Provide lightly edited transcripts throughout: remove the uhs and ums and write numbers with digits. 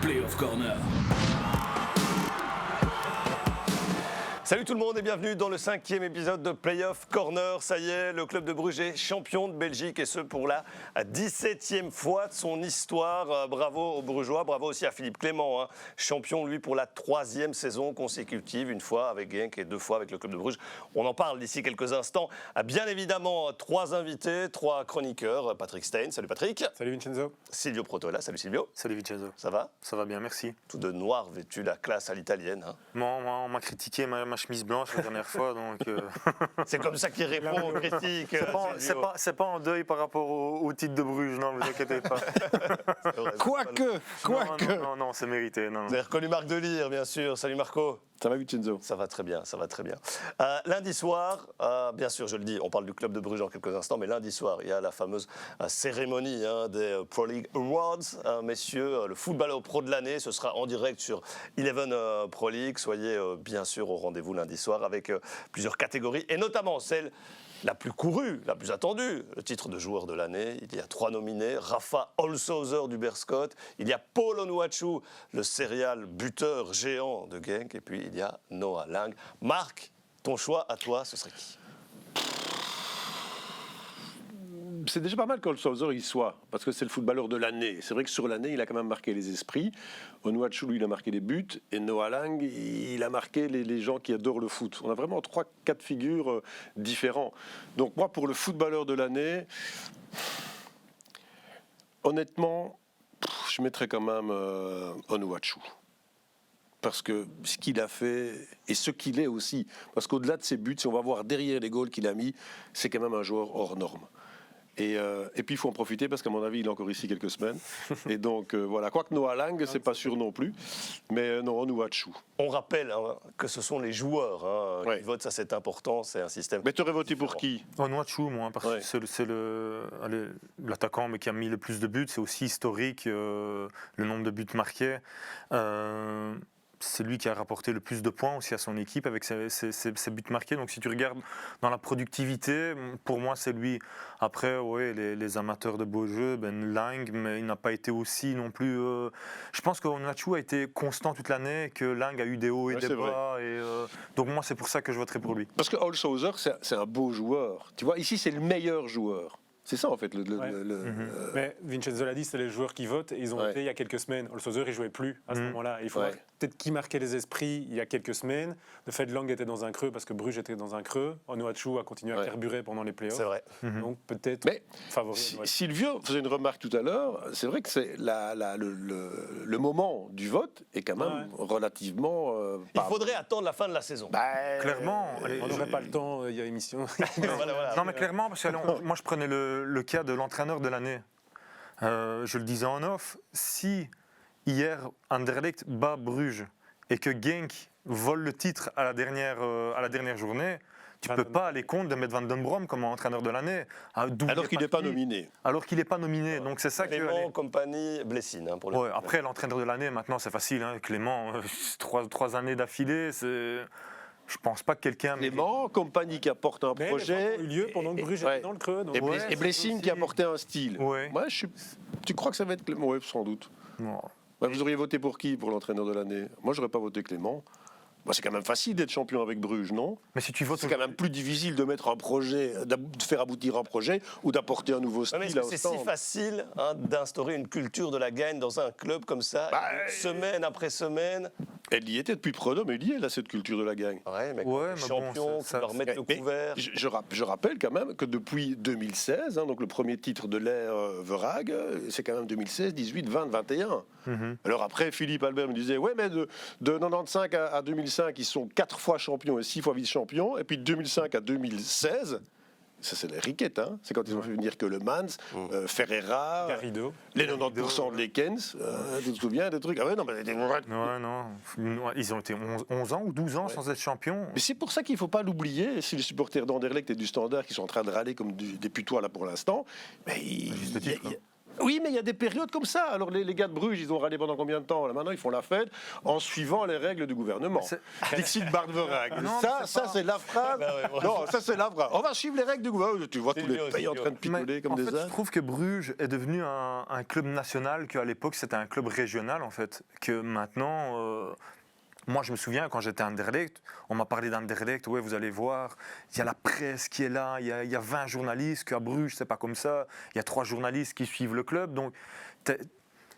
Playoff Corner. Salut tout le monde et bienvenue dans le 5e épisode de Playoff Corner. Ça y est, le club de Bruges est champion de Belgique et ce pour la 17e fois de son histoire. Bravo aux Brugeois, bravo aussi à Philippe Clément, hein. Champion lui pour la 3e saison consécutive, une fois avec Genk et 2 fois avec le club de Bruges. On en parle d'ici quelques instants. Bien évidemment, 3 invités, 3 chroniqueurs. Patrick Stein, salut Patrick. Salut Vincenzo. Silvio Protola, salut Silvio. Salut Vincenzo. Ça va? Ça va bien, merci. Tout de noir vêtu, la classe à l'italienne. Hein. Moi, on m'a critiqué ma chemise blanche la dernière fois, donc... C'est comme ça qu'il répond aux critiques. C'est pas en deuil par rapport au titre de Bruges, non, ne vous inquiétez pas. Quoique. Non, c'est mérité. Non. Vous avez reconnu Marc Delire, bien sûr. Salut Marco. Ça va Vincenzo? Ça va très bien, ça va très bien. Lundi soir, bien sûr, je le dis, on parle du club de Bruges en quelques instants, mais lundi soir, il y a la fameuse cérémonie des Pro League Awards. Messieurs, le footballeur pro de l'année, ce sera en direct sur Eleven Pro League. Soyez bien sûr au rendez-vous lundi soir avec plusieurs catégories, et notamment celle la plus courue, la plus attendue, le titre de joueur de l'année. Il y a 3 nominés, Rafa Holzhauser du Berscott, il y a Paul Onuachu, le serial buteur géant de Genk, et puis il y a Noah Lang. Marc, ton choix à toi, ce serait qui? C'est déjà pas mal qu'Holzhauser y soit, parce que c'est le footballeur de l'année. C'est vrai que sur l'année, il a quand même marqué les esprits. Onuachu, lui, il a marqué les buts. Et Noah Lang, il a marqué les gens qui adorent le foot. On a vraiment 3 cas de figure différents. Donc moi, pour le footballeur de l'année, honnêtement, je mettrais quand même Onuachu. Parce que ce qu'il a fait, et ce qu'il est aussi, parce qu'au-delà de ses buts, si on va voir derrière les goals qu'il a mis, c'est quand même un joueur hors norme. Et puis il faut en profiter parce qu'à mon avis il est encore ici quelques semaines. Et donc voilà, quoique Noah Lang, c'est pas sûr non plus, mais non, Onuachu. On rappelle que ce sont les joueurs qui votent, ça c'est important, c'est un système. Mais tu aurais voté pour qui? Onuachu, moi, parce que c'est l'attaquant qui a mis le plus de buts. C'est aussi historique, le nombre de buts marqués. C'est lui qui a rapporté le plus de points aussi à son équipe avec ses buts marqués. Donc si tu regardes dans la productivité, pour moi c'est lui. Après, les amateurs de beaux jeux, Lang, mais il n'a pas été aussi non plus... Je pense qu'Onuachu a été constant toute l'année, que Lang a eu des hauts et des bas. Donc moi c'est pour ça que je voterai pour lui. Parce que Holzhauser, c'est un beau joueur. Tu vois, ici c'est le meilleur joueur. C'est ça en fait. Mais Vincenzo l'a dit, c'est les joueurs qui votent et ils ont voté il y a quelques semaines. Holzhauser, il ne jouait plus à ce moment-là. Il faut voir peut-être qui marquait les esprits il y a quelques semaines. Le fait Lang était dans un creux parce que Bruges était dans un creux. Onuachu a continué à carburer pendant les playoffs. C'est vrai. Donc peut-être favori. Silvio faisait une remarque tout à l'heure. C'est vrai que c'est le moment du vote est quand même relativement... il faudrait attendre la fin de la saison. Clairement. On n'aurait pas le temps, il y a émission. Voilà. Non mais clairement, parce que moi je prenais le cas de l'entraîneur de l'année. Je le disais en off, si hier Anderlecht bat Bruges et que Genk vole le titre à la dernière journée, tu ne peux pas aller contre de mettre Van den Brom comme entraîneur de l'année. Alors qu'il n'est pas nominé. Alors qu'il n'est pas nominé. Donc c'est ça Clément, compagnie, Blessine. Pour le après, l'entraîneur de l'année, maintenant c'est facile. Clément, 3 années d'affilée, c'est... Je pense pas que quelqu'un... Clément, compagnie qui apporte un projet... Mais eu lieu pendant que Bruges était dans le creux. Donc et Blessing qui a apporté un style. Ouais. Moi, tu crois que ça va être Clément? Oui, sans doute. Non. Vous auriez voté pour qui pour l'entraîneur de l'année? Moi, j'aurais pas voté Clément. C'est quand même facile d'être champion avec Bruges, non? Mais si tu votes, c'est quand même plus difficile de mettre un projet, de faire aboutir un projet ou d'apporter un nouveau style. Mais c'est si facile d'instaurer une culture de la gagne dans un club comme ça, semaine après semaine. Elle y était depuis Prud'homme, elle y est là, cette culture de la gagne. Ouais, mais champion, ça leur mettre le couvert. Je rappelle quand même que depuis 2016, donc le premier titre de l'ère Verhaeghe, c'est quand même 2016, 18, 20, 21. Alors après, Philippe Albert me disait, mais de 95 à 2005, ils sont 4 fois champions et 6 fois vice-champions. Et puis de 2005 à 2016, ça c'est les riquettes, c'est quand ils ont fait venir que le Mans, Ferreira, Garrido, les 90% de Lekens, tu te souviens des trucs? non. Ils ont été 11 ans ou 12 ans sans être champions. Mais c'est pour ça qu'il ne faut pas l'oublier. Si les supporters d'Anderlecht et du Standard qui sont en train de râler comme des putois là pour l'instant, Oui, mais il y a des périodes comme ça. Alors les gars de Bruges, ils ont râlé pendant combien de temps? Là, maintenant, ils font la fête en suivant les règles du gouvernement. Dixit Bardverag. Ça c'est la phrase. Non, ça c'est la phrase. On va suivre les règles du gouvernement. Tu vois tous les pays en train de picoler comme des ânes. ânes. Je trouve que Bruges est devenu un club national qu'à l'époque c'était un club régional en fait. Que maintenant. Moi, je me souviens, quand j'étais à Anderlecht, on m'a parlé d'Anderlecht, ouais, vous allez voir, il y a la presse qui est là, il y a 20 journalistes, qu'à Bruges, c'est pas comme ça, il y a 3 journalistes qui suivent le club, donc...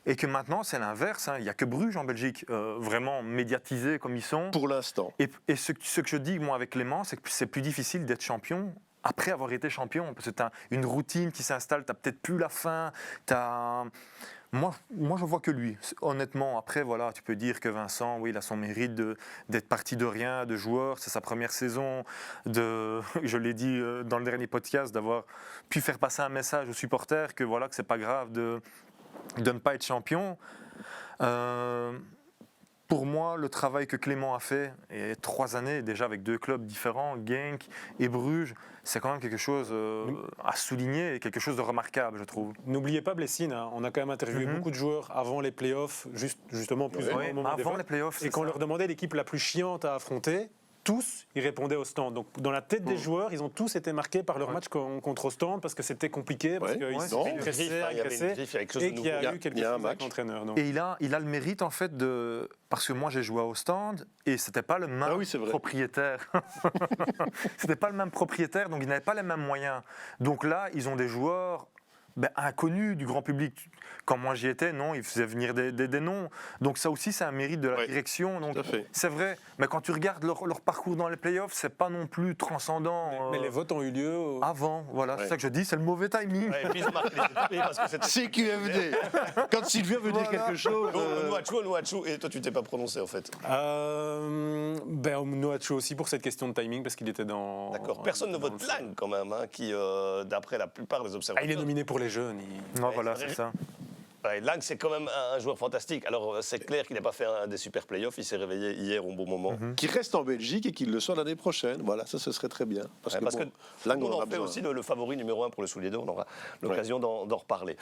Et que maintenant, c'est l'inverse, hein, il n'y a que Bruges en Belgique, vraiment médiatisés comme ils sont. Pour l'instant. Et ce que je dis, moi, avec Clément, c'est que c'est plus difficile d'être champion après avoir été champion, parce que tu as une routine qui s'installe, tu n'as peut-être plus la faim, Moi, je vois que lui. Honnêtement, après, voilà, tu peux dire que Vincent, oui, il a son mérite d'être parti de rien, de joueur. C'est sa première saison. Je l'ai dit dans le dernier podcast, d'avoir pu faire passer un message aux supporters que voilà, que c'est pas grave de ne pas être champion. Pour moi, le travail que Clément a fait, et 3 années déjà avec 2 clubs différents, Genk et Bruges, c'est quand même quelque chose à souligner et quelque chose de remarquable, je trouve. N'oubliez pas Blessine, hein. On a quand même interviewé beaucoup de joueurs avant les playoffs, justement plus au moment des avant votes. les playoffs. Et quand on leur demandait l'équipe la plus chiante à affronter, tous, ils répondaient au stand. Donc, dans la tête des joueurs, ils ont tous été marqués par leur match contre au stand parce que c'était compliqué, parce qu'ils s'étaient pressés, agressés, et qu'il y a eu quelque chose avec l'entraîneur. Et il a le mérite, en fait, parce que moi, j'ai joué au stand et c'était pas le même propriétaire. C'était pas le même propriétaire, donc ils n'avaient pas les mêmes moyens. Donc là, ils ont des joueurs... inconnus du grand public. Quand moi j'y étais, non, ils faisaient venir des noms. Donc ça aussi, c'est un mérite de la direction. Donc c'est vrai. Mais quand tu regardes leur parcours dans les playoffs, c'est pas non plus transcendant. Mais les votes ont eu lieu avant. Voilà, c'est ça que je dis, c'est le mauvais timing. Et puis ils ont marqué les esprits parce que c'était CQFD. Quand Sylvia veut dire quelque chose. Onuachu, et toi tu t'es pas prononcé en fait. Onuachu aussi pour cette question de timing parce qu'il était dans. D'accord. Personne ne vote Lang quand même, hein, qui d'après la plupart des observateurs. Il est nominé pour les jeunes. Non, voilà, c'est ça. Lang, c'est quand même un joueur fantastique. Alors, c'est clair qu'il n'a pas fait des super playoffs. Il s'est réveillé hier au bon moment. Qui reste en Belgique et qu'il le soit l'année prochaine. Voilà, ça, ce serait très bien. Parce que Lang, on en fait aussi le favori numéro 1 pour le Soulier d'Or. On aura l'occasion d'en reparler.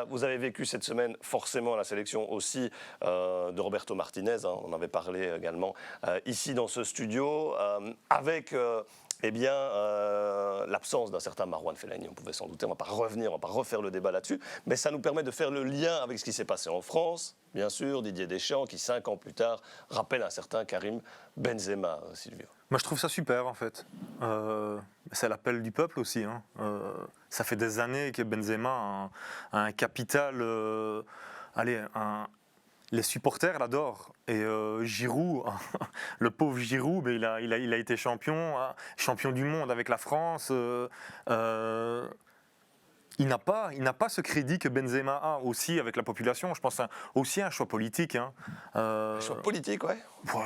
Vous avez vécu cette semaine forcément la sélection aussi de Roberto Martinez. Hein, on en avait parlé également ici dans ce studio. Avec... l'absence d'un certain Marouane Fellaini, on pouvait s'en douter, on ne va pas revenir, on ne va pas refaire le débat là-dessus, mais ça nous permet de faire le lien avec ce qui s'est passé en France, bien sûr, Didier Deschamps, qui 5 ans plus tard rappelle un certain Karim Benzema, Silvio. Moi je trouve ça super en fait, c'est l'appel du peuple aussi, hein. Ça fait des années que Benzema a un capital, les supporters l'adorent. Et Giroud, le pauvre Giroud, il a été champion du monde avec la France. Il n'a pas ce crédit que Benzema a aussi avec la population. Je pense que c'est aussi un choix politique. Hein. Un choix politique, ouais.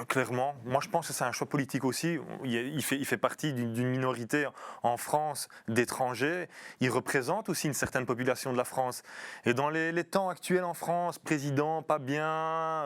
Clairement. Moi, je pense que c'est un choix politique aussi. Il fait partie d'une minorité en France d'étrangers. Il représente aussi une certaine population de la France. Et dans les temps actuels en France, président, pas bien,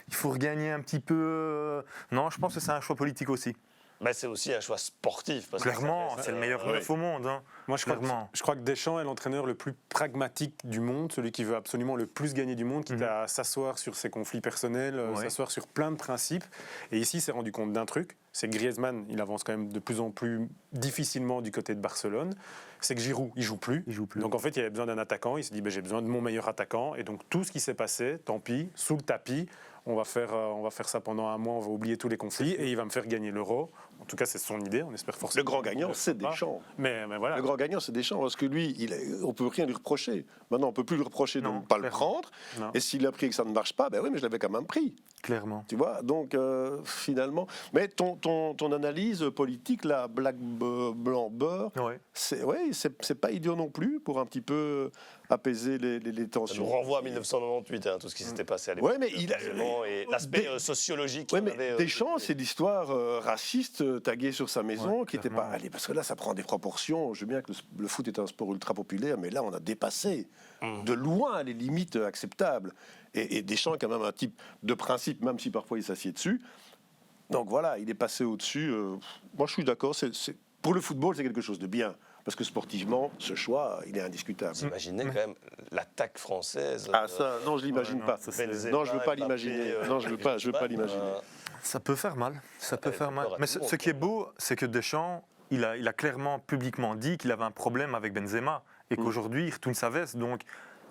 il faut regagner un petit peu. Non, je pense que c'est un choix politique aussi. Mais c'est aussi un choix sportif. Parce clairement, c'est le meilleur neuf au monde. Hein. Moi, je crois que Deschamps est l'entraîneur le plus pragmatique du monde, celui qui veut absolument le plus gagner du monde, quitte à s'asseoir sur ses conflits personnels, s'asseoir sur plein de principes. Et ici, il s'est rendu compte d'un truc, c'est que Griezmann, il avance quand même de plus en plus difficilement du côté de Barcelone. C'est que Giroud, il joue plus. Donc en fait, il avait besoin d'un attaquant. Il s'est dit, j'ai besoin de mon meilleur attaquant. Et donc tout ce qui s'est passé, tant pis, sous le tapis. On va faire ça pendant un mois, on va oublier tous les conflits et il va me faire gagner l'Euro. En tout cas, c'est son idée, on espère forcément. Le grand gagnant, c'est Deschamps. Mais voilà. Le grand gagnant, c'est Deschamps, parce que lui, on ne peut rien lui reprocher. Maintenant, on ne peut plus lui reprocher de ne pas le prendre. Non. Et s'il a pris et que ça ne marche pas, mais je l'avais quand même pris. Clairement. Tu vois, donc finalement... Mais ton analyse politique, là, black, blanc, beurre, c'est pas idiot non plus pour un petit peu apaiser les tensions. Ça nous renvoie à 1998, tout ce qui s'était passé à l'époque. Oui, mais et l'aspect sociologique. Oui, mais Deschamps, c'est l'histoire raciste taguée sur sa maison qui n'était pas allée. Parce que là, ça prend des proportions. Je veux bien que le foot est un sport ultra populaire, mais là, on a dépassé de loin les limites acceptables. Et Deschamps est quand même un type de principe, même si parfois il s'assied dessus. Donc voilà, il est passé au-dessus. Moi, je suis d'accord. Pour le football, c'est quelque chose de bien. Parce que sportivement, ce choix, il est indiscutable. Vous imaginez quand même l'attaque française. Ah ça, non, je l'imagine non, pas. ça, c'est- Benzema, Non, je veux pas Mbappé, l'imaginer. Non, je veux pas l'imaginer. Ça peut faire mal. Ça peut Ouais, faire il mal. faut peur à Mais tout le ce monde, qui est quoi. beau, c'est que Deschamps, il a clairement, publiquement dit qu'il avait un problème avec Benzema et qu'aujourd'hui, il retourne sa veste. Donc,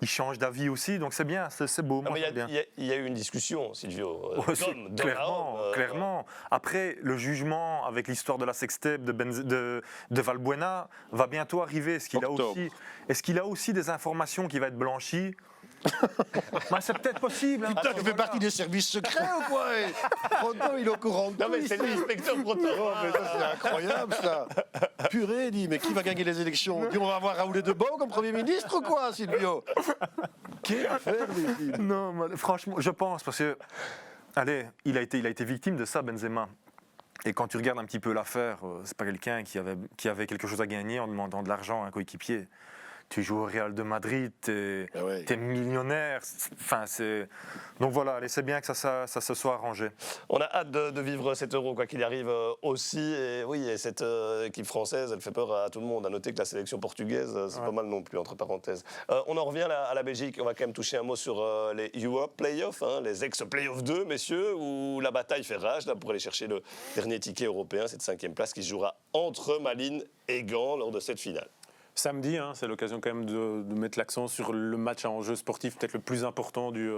il change d'avis aussi. Donc, c'est bien, c'est beau. Non, Moi, mais j'aime bien. il y a eu une discussion, Silvio. Ouais, c'est- d'homme à clairement, homme, clairement. Après, le jugement avec l'histoire de la sextape de Valbuena va bientôt arriver. Octobre. Est-ce qu'il a aussi des informations qui vont être blanchies? Bah, c'est peut-être possible. hein, Putain, parce tu que fais voilà. partie des services secrets ou quoi Pronto, il est au courant de Non, tout mais c'est ici. l'inspecteur Oh, Protoro. mais ça, c'est incroyable, ça. Purée, dit, mais qui va gagner les élections On dit, on va avoir Raoul Debon comme Premier ministre ou quoi, Silvio Quelle affaire, dit-il. Non, mais franchement, je pense, parce que, allez, il a été victime de ça, Benzema. Et quand tu regardes un petit peu l'affaire, c'est pas quelqu'un qui avait quelque chose à gagner en demandant de l'argent à un coéquipier. Tu joues au Real de Madrid, t'es Ah ouais. millionnaire. Enfin, c'est... Donc voilà, allez, c'est bien que ça se soit arrangé. On a hâte de vivre cet Euro, quoi qu'il arrive aussi. Et oui, et cette équipe française, elle fait peur à tout le monde. À noter que la sélection portugaise, c'est pas mal non plus, entre parenthèses. On en revient à la Belgique. On va quand même toucher un mot sur les Europe Playoffs, hein, les ex-Playoffs 2, messieurs, où la bataille fait rage là, pour aller chercher le dernier ticket européen, cette 5e place qui se jouera entre Malines et Gand lors de cette finale. Samedi, hein, c'est l'occasion quand même de mettre l'accent sur le match à enjeu sportif peut-être le plus important du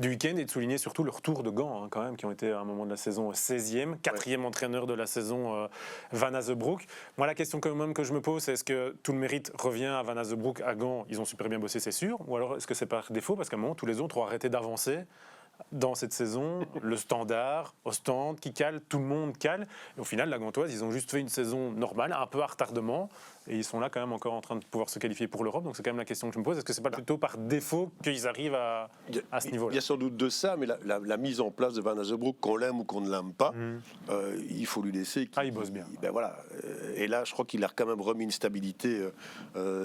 week-end et de souligner surtout le retour de Gand, hein, quand même, qui ont été à un moment de la saison 16e, 4e entraîneur de la saison Van Azebroek. Moi, la question quand même que je me pose, c'est est-ce que tout le mérite revient à Van Azebroek, à Gand? Ils ont super bien bossé, c'est sûr. Ou alors est-ce que c'est par défaut? Parce qu'à un moment, tous les autres ont arrêté d'avancer dans cette saison, le Standard, Ostende qui cale, tout le monde cale. Et au final, la Gantoise, ils ont juste fait une saison normale, un peu à retardement, et ils sont là quand même encore en train de pouvoir se qualifier pour l'Europe. Donc c'est quand même la question que je me pose. Est-ce que c'est pas plutôt par défaut qu'ils arrivent à ce Il niveau-là? y a sans doute de ça, mais la mise en place de Van Azebroek, qu'on l'aime ou qu'on ne l'aime pas, il faut lui laisser. Ah, il bosse bien. Ben voilà. Et là, je crois qu'il a quand même remis une stabilité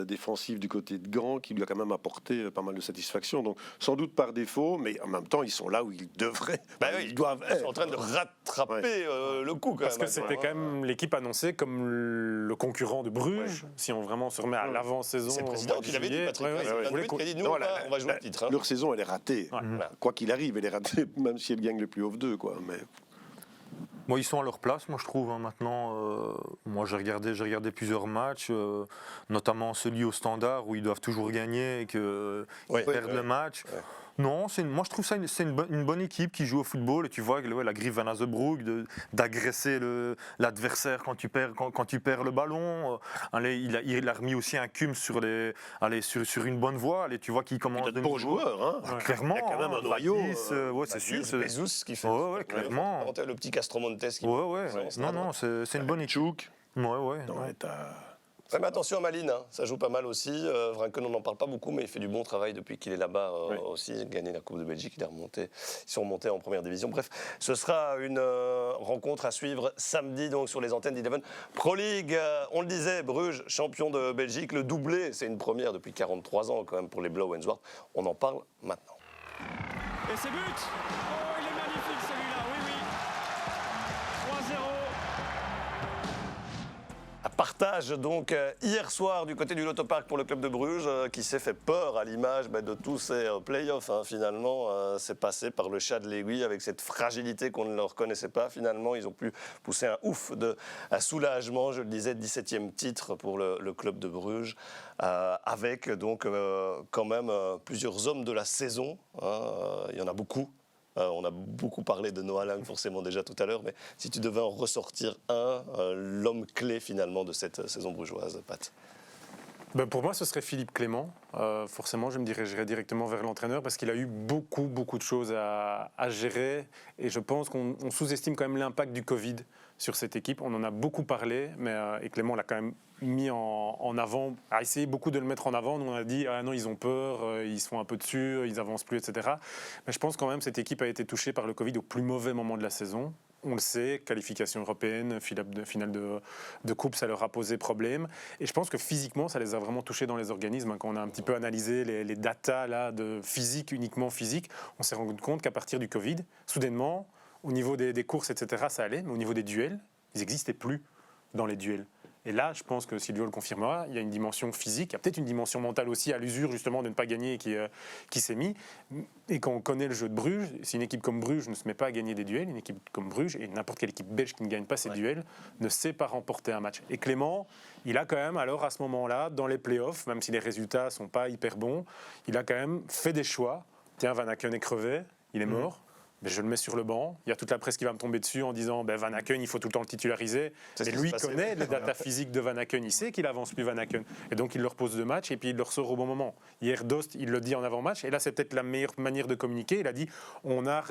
défensive du côté de Gand qui lui a quand même apporté pas mal de satisfaction. Donc sans doute par défaut, mais en même temps, ils sont là où ils devraient. Bah oui, ils doivent ils sont en train de rattraper le coup, quand Parce que même. c'était quand même l'équipe annoncée comme le concurrent de Bruges, si on vraiment se remet à l'avant-saison. C'est le au président mois de qui l'avait dit, juillet. Patrick. Ouais, ouais, Il ouais. a dit, nous, Non, on va jouer le titre. Hein. Leur saison, elle est ratée. Ouais. Voilà. Quoi qu'il arrive, elle est ratée, même si elle gagne le plus off 2, quoi. Mais Bon, ils sont à leur place, moi je trouve. Hein, maintenant, moi j'ai regardé plusieurs matchs, notamment celui au Standard où ils doivent toujours gagner et qu'ils perdent le match. Ouais. Non, moi je trouve ça c'est une bonne équipe qui joue au football et tu vois la griffe Van Azebroek d'agresser l'adversaire quand tu perds le ballon. Allez, il a remis aussi un cum sur une bonne voie. Allez, tu vois qu'il commence de bons joueurs, hein. Ah, clairement. Il y a quand même un hein, noyau, Baptiste, ouais, c'est sûr. C'est Bezos qui fait. Ouais, clairement. Le petit Castromontes qui. Ouais. c'est Non, à droite. c'est une bonne équipe. Chouk. Ouais. Non, mais t'as- Ouais, mais attention à Malines, hein, ça joue pas mal aussi. Vrinken, on n'en parle pas beaucoup, mais il fait du bon travail depuis qu'il est là-bas aussi. Il a gagné la Coupe de Belgique, ils sont remontés en première division. Bref, ce sera une rencontre à suivre samedi donc sur les antennes d'Eleven Pro League. On le disait, Bruges, champion de Belgique, le doublé, c'est une première depuis 43 ans quand même pour les Blow and Zwart. On en parle maintenant. Et c'est but. Oh, il est magnifique celui-là, oui. 3-0. Partage donc hier soir du côté du Lotopark pour le club de Bruges qui s'est fait peur à l'image de tous ces playoffs. Hein. Finalement, c'est passé par le chat de l'aiguille avec cette fragilité qu'on ne leur connaissait pas. Finalement, ils ont pu pousser un ouf de soulagement. Je le disais, 17e titre pour le club de Bruges avec donc quand même plusieurs hommes de la saison. Hein. Il y en a beaucoup. On a beaucoup parlé de Noah Lang forcément déjà tout à l'heure, mais si tu devais en ressortir l'homme clé finalement de cette saison brugeoise, Pat. Ben pour moi, ce serait Philippe Clément. Forcément, je me dirigerais directement vers l'entraîneur parce qu'il a eu beaucoup de choses à gérer. Et je pense qu'on sous-estime quand même l'impact du Covid sur cette équipe. On en a beaucoup parlé, mais et Clément l'a quand même mis en avant, a essayé beaucoup de le mettre en avant. Nous, on a dit ah non, ils ont peur, ils sont un peu dessus, ils avancent plus, etc. Mais je pense quand même que cette équipe a été touchée par le Covid au plus mauvais moment de la saison. On le sait, qualification européenne, finale de coupe, ça leur a posé problème. Et je pense que physiquement, ça les a vraiment touchés dans les organismes. Quand on a un petit peu analysé les datas là, de physique, uniquement physique, on s'est rendu compte qu'à partir du Covid, soudainement, au niveau des courses, etc., ça allait, mais au niveau des duels, ils n'existaient plus dans les duels. Et là, je pense que Silvio le confirmera, il y a une dimension physique, il y a peut-être une dimension mentale aussi à l'usure justement de ne pas gagner qui s'est mis. Et quand on connaît le jeu de Bruges, si une équipe comme Bruges ne se met pas à gagner des duels, une équipe comme Bruges et n'importe quelle équipe belge qui ne gagne pas ses duels ne sait pas remporter un match. Et Clément, il a quand même, alors à ce moment-là, dans les playoffs, même si les résultats ne sont pas hyper bons, il a quand même fait des choix. Tiens, Van Aken est crevé, il est mort. Mais je le mets sur le banc. Il y a toute la presse qui va me tomber dessus en disant Van Aken, il faut tout le temps le titulariser. Mais lui, il connaît les datas physiques de Van Aken. Il sait qu'il avance plus Van Aken. Et donc, il le repose 2 matchs et puis il le ressort au bon moment. Hier, Dost, il le dit en avant-match. Et là, c'est peut-être la meilleure manière de communiquer. Il a dit on a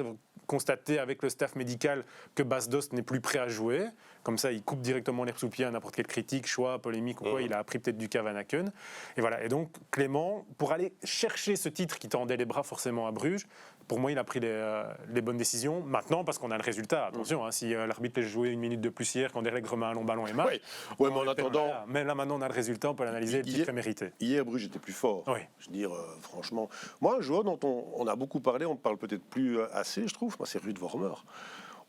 constaté avec le staff médical que Bas Dost n'est plus prêt à jouer. Comme ça, il coupe directement l'herbe sous pied à n'importe quelle critique, choix, polémique ou quoi. Il a appris peut-être du cas Van Aken. Et voilà. Et donc, Clément, pour aller chercher ce titre qui tendait les bras forcément à Bruges, pour moi, il a pris les bonnes décisions. Maintenant, parce qu'on a le résultat. Attention, si l'arbitre laisse jouer 1 minute de plus hier, quand Anderlecht remet un long ballon et marque. Oui, mais en attendant. Mais là, maintenant, on a le résultat, on peut l'analyser. Le titre est mérité. Hier, Bruges était plus fort. Oui. Je veux dire, franchement. Moi, un joueur dont on a beaucoup parlé, on ne parle peut-être plus assez, je trouve, moi, c'est Ruud Vormer.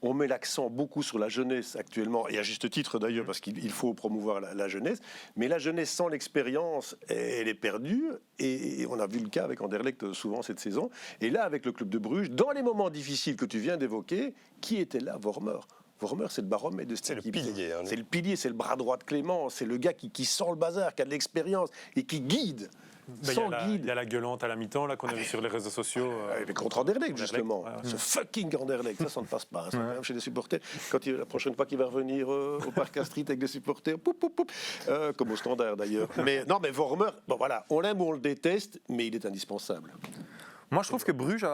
On met l'accent beaucoup sur la jeunesse actuellement, et à juste titre d'ailleurs, parce qu'il faut promouvoir la jeunesse. Mais la jeunesse sans l'expérience, elle est perdue. Et on a vu le cas avec Anderlecht souvent cette saison. Et là, avec le club de Bruges, dans les moments difficiles que tu viens d'évoquer, qui était là? Vormer. Vormer, c'est le baromètre de cette équipe. C'est le pilier. C'est le pilier, c'est le bras droit de Clément. C'est le gars qui sent le bazar, qui a de l'expérience et qui guide. Il y a la gueulante à la mi-temps là, qu'on a vu sur les réseaux sociaux. Mais contre Anderlecht, justement. Ouais. Ce fucking Anderlecht, ça ne passe pas. Ça, même chez les supporters. La prochaine fois qu'il va revenir au Parc Astrid avec des supporters, comme au Standard d'ailleurs. Mais non, mais Vormer, bon voilà, on l'aime ou on le déteste, mais il est indispensable. Moi, je trouve que Bruges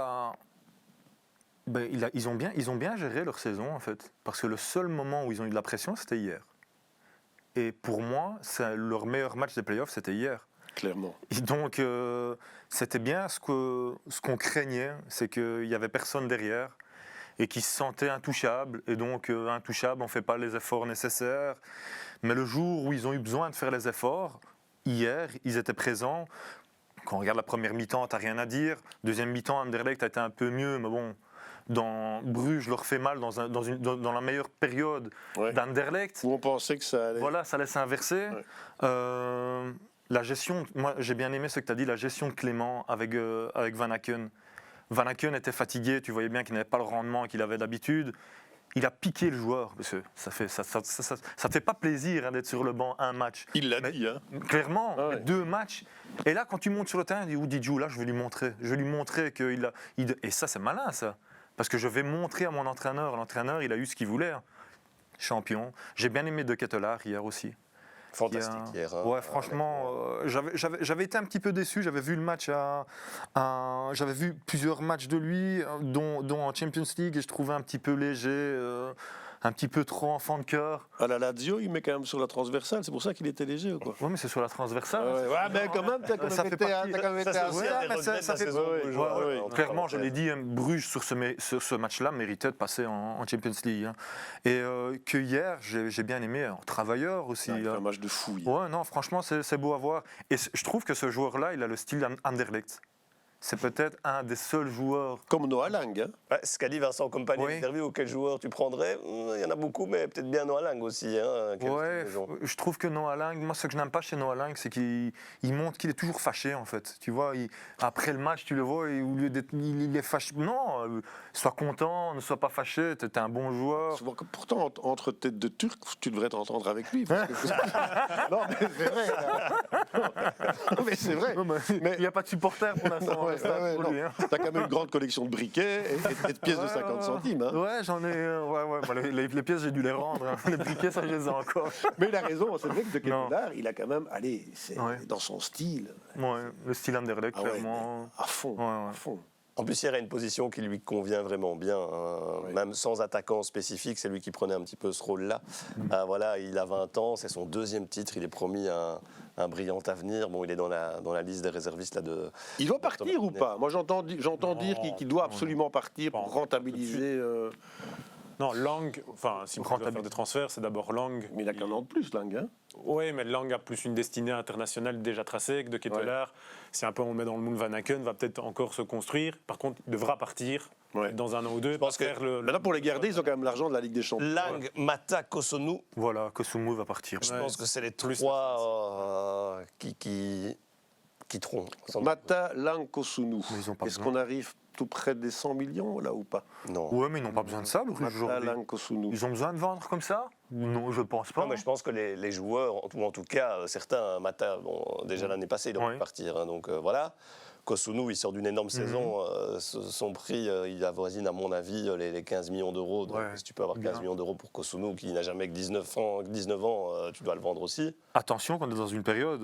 ils ont bien géré leur saison, en fait. Parce que le seul moment où ils ont eu de la pression, c'était hier. Et pour moi, leur meilleur match des playoffs, c'était hier. Clairement. Et donc, c'était bien ce qu'on craignait, c'est qu'il n'y avait personne derrière et qu'ils se sentaient intouchables. Et donc, intouchables, on ne fait pas les efforts nécessaires. Mais le jour où ils ont eu besoin de faire les efforts, hier, ils étaient présents. Quand on regarde la première mi-temps, tu n'as rien à dire. Deuxième mi-temps, Anderlecht a été un peu mieux, mais bon, dans Bruges leur fait mal dans la meilleure période d'Anderlecht. Où on pensait que ça allait. Voilà, ça laisse inverser. Ouais. La gestion, moi j'ai bien aimé ce que tu as dit, la gestion de Clément avec Van Aken. Van Aken était fatigué, tu voyais bien qu'il n'avait pas le rendement qu'il avait d'habitude. Il a piqué le joueur, parce que ça fait pas plaisir d'être sur le banc un match. Il l'a dit, hein. Clairement, 2 matchs. Et là, quand tu montes sur le terrain, il dit où Didjou, là, je vais lui montrer qu'il a. Et ça, c'est malin, ça. Parce que je vais montrer à mon entraîneur. L'entraîneur, il a eu ce qu'il voulait. Champion. J'ai bien aimé De Ketelaar hier aussi. Fantastique hier. Hein. Ouais, franchement, j'avais été un petit peu déçu. J'avais vu le match j'avais vu plusieurs matchs de lui, dont en Champions League, et je trouvais un petit peu léger, un petit peu trop enfant de cœur. À la Lazio, il met quand même sur la transversale. C'est pour ça qu'il était léger, ou quoi? Oui, mais c'est sur la transversale. Mais quand même, t'as quand même été clairement, je l'ai dit, Bruges sur ce match-là méritait de passer en Champions League. Hein. Et que hier, j'ai bien aimé, travailleur aussi. Il fait un match de fou. Ouais, non, franchement, c'est beau à voir. Et je trouve que ce joueur-là, il a le style Anderlecht. C'est peut-être un des seuls joueurs. Comme Noah Lang. Hein. Ce qu'a dit Vincent Kompany, interview, quel joueur tu prendrais? Il y en a beaucoup, mais peut-être bien Noah Lang aussi. Hein, je trouve que Noah Lang, moi ce que je n'aime pas chez Noah Lang, c'est qu'il montre qu'il est toujours fâché en fait. Tu vois, après le match, tu le vois, et au lieu d'être, il est fâché. Non, sois content, ne sois pas fâché, tu es un bon joueur. Pourtant, entre têtes de Turc, tu devrais t'entendre avec lui. Parce que... non, mais c'est vrai. Non, mais c'est vrai. Mais il n'y a pas de supporter pour l'instant. T'as quand même une grande collection de briquets et de pièces de 50 centimes. Hein. Ouais, j'en ai. Les pièces, j'ai dû les rendre. Hein. Les briquets, ça, je les ai encore. Mais il a raison, c'est vrai que De Ketelaar, il a quand même. Allez, c'est dans son style. Ouais, le style Anderlecht, clairement. À fond. À fond. En plus, il y a une position qui lui convient vraiment bien, hein. Même sans attaquant spécifique, c'est lui qui prenait un petit peu ce rôle-là. Voilà, il a 20 ans, c'est son 2e titre, il est promis un brillant avenir. Bon, il est dans la liste des réservistes là de. Il doit partir ou pas? Moi, j'entends dire qu'il doit absolument partir pour rentabiliser. Non, Lang, enfin, si on doit faire des transferts, c'est d'abord Lang. Mais il a qu'un an de plus, Lang. Hein. Oui, mais Lang a plus une destinée internationale déjà tracée que de Ketelaar. Si un peu on met dans le moule Van Aken, va peut-être encore se construire. Par contre, il devra partir dans un an ou deux. Je pense que Maintenant, pour les garder, ils ont quand même l'argent de la Ligue des Champions. Lang, Mata, Kosonou, Voilà, Kosoumou va partir. je pense que c'est les Plus trois qui trompent. Mata, Lang, Kosonou. Mais ils ont pas Est-ce besoin. qu'on arrive tout près des 100 millions, là, ou pas? Non. Ouais, mais ils n'ont pas besoin de ça, Bruges, Mata, aujourd'hui. Lang, Kosonou. Ils ont besoin de vendre comme ça? Non, je pense pas. Non, mais je pense que les joueurs, ou en tout cas certains, Mata, bon, déjà l'année passée, il aurait pu partir. Hein, donc voilà. Kosonou, il sort d'une énorme saison. Son prix, il avoisine, à mon avis, les 15 millions d'euros. Donc, si tu peux avoir 15 millions d'euros pour Kosonou, qui n'a jamais que 19 ans, tu dois le vendre aussi. Attention, qu'on est dans une période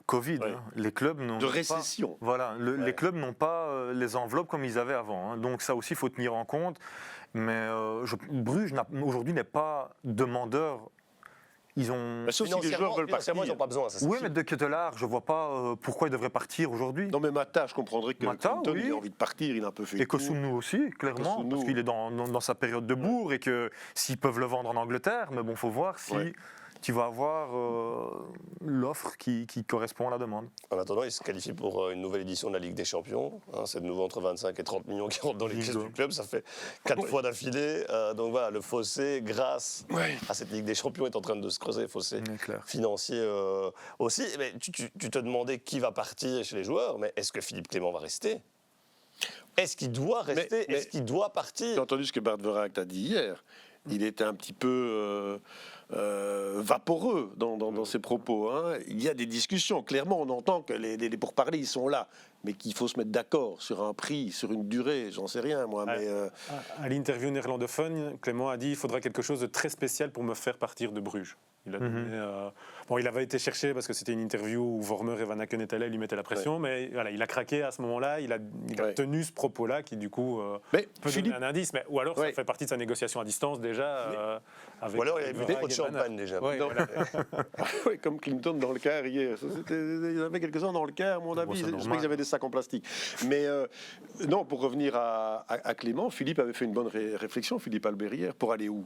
Covid. Ouais. Hein. Les clubs n'ont De pas- récession. Voilà, les clubs n'ont pas les enveloppes comme ils avaient avant. Hein. Donc ça aussi, il faut tenir en compte. Mais Bruges, aujourd'hui, n'est pas demandeur. Ils ont... Mais sauf si les joueurs veulent partir. Ils n'ont pas besoin. Ça, c'est Oui, sûr. mais de Ketelaar, je ne vois pas pourquoi il devrait partir aujourd'hui. Non, mais Mata, je comprendrais que Mata, Clinton, oui. il a envie de partir, il a un peu fait Et le tour. Kosoumou aussi, clairement, Kosoumou. parce qu'il est dans sa période de bourre et que s'ils peuvent le vendre en Angleterre, mais bon, il faut voir si tu vas avoir l'offre qui correspond à la demande. En attendant, il se qualifie pour une nouvelle édition de la Ligue des Champions. Hein, c'est de nouveau entre 25 et 30 millions qui rentrent dans les caisses du club. Ça fait 4 fois d'affilée. Donc voilà, le fossé, grâce à cette Ligue des Champions, est en train de se creuser. Fossé Clair. financier aussi. Mais tu te demandais qui va partir chez les joueurs, mais est-ce que Philippe Clément va rester? Est-ce qu'il doit rester? Mais- Est-ce qu'il doit partir? J'ai entendu ce que Bart Verac t'a dit hier. Il était un petit peu vaporeux dans ses propos. Hein. Il y a des discussions. Clairement, on entend que les pourparlers, ils sont là. Mais qu'il faut se mettre d'accord sur un prix, sur une durée, j'en sais rien, moi. Mais, À l'interview néerlandophone, Clément a dit il faudra quelque chose de très spécial pour me faire partir de Bruges. Il a donné, bon, il avait été cherché parce que c'était une interview où Vormer et Van Aken étaient là, il lui mettait la pression, mais voilà, il a craqué à ce moment-là, il a tenu ce propos-là qui du coup mais peut Philippe, donner un indice, mais, ou alors ça fait partie de sa négociation à distance déjà. Avec Ou alors il avait bu Verac trop de et Van champagne déjà. Ouais, Non. voilà. ouais, comme Clinton dans le car hier. Il y en avait quelques-uns dans le car, à mon avis. c'est Je sais normal. qu'ils avaient des sacs en plastique. Mais non, pour revenir à Clément, Philippe avait fait une bonne réflexion, Philippe Albert hier, pour aller où?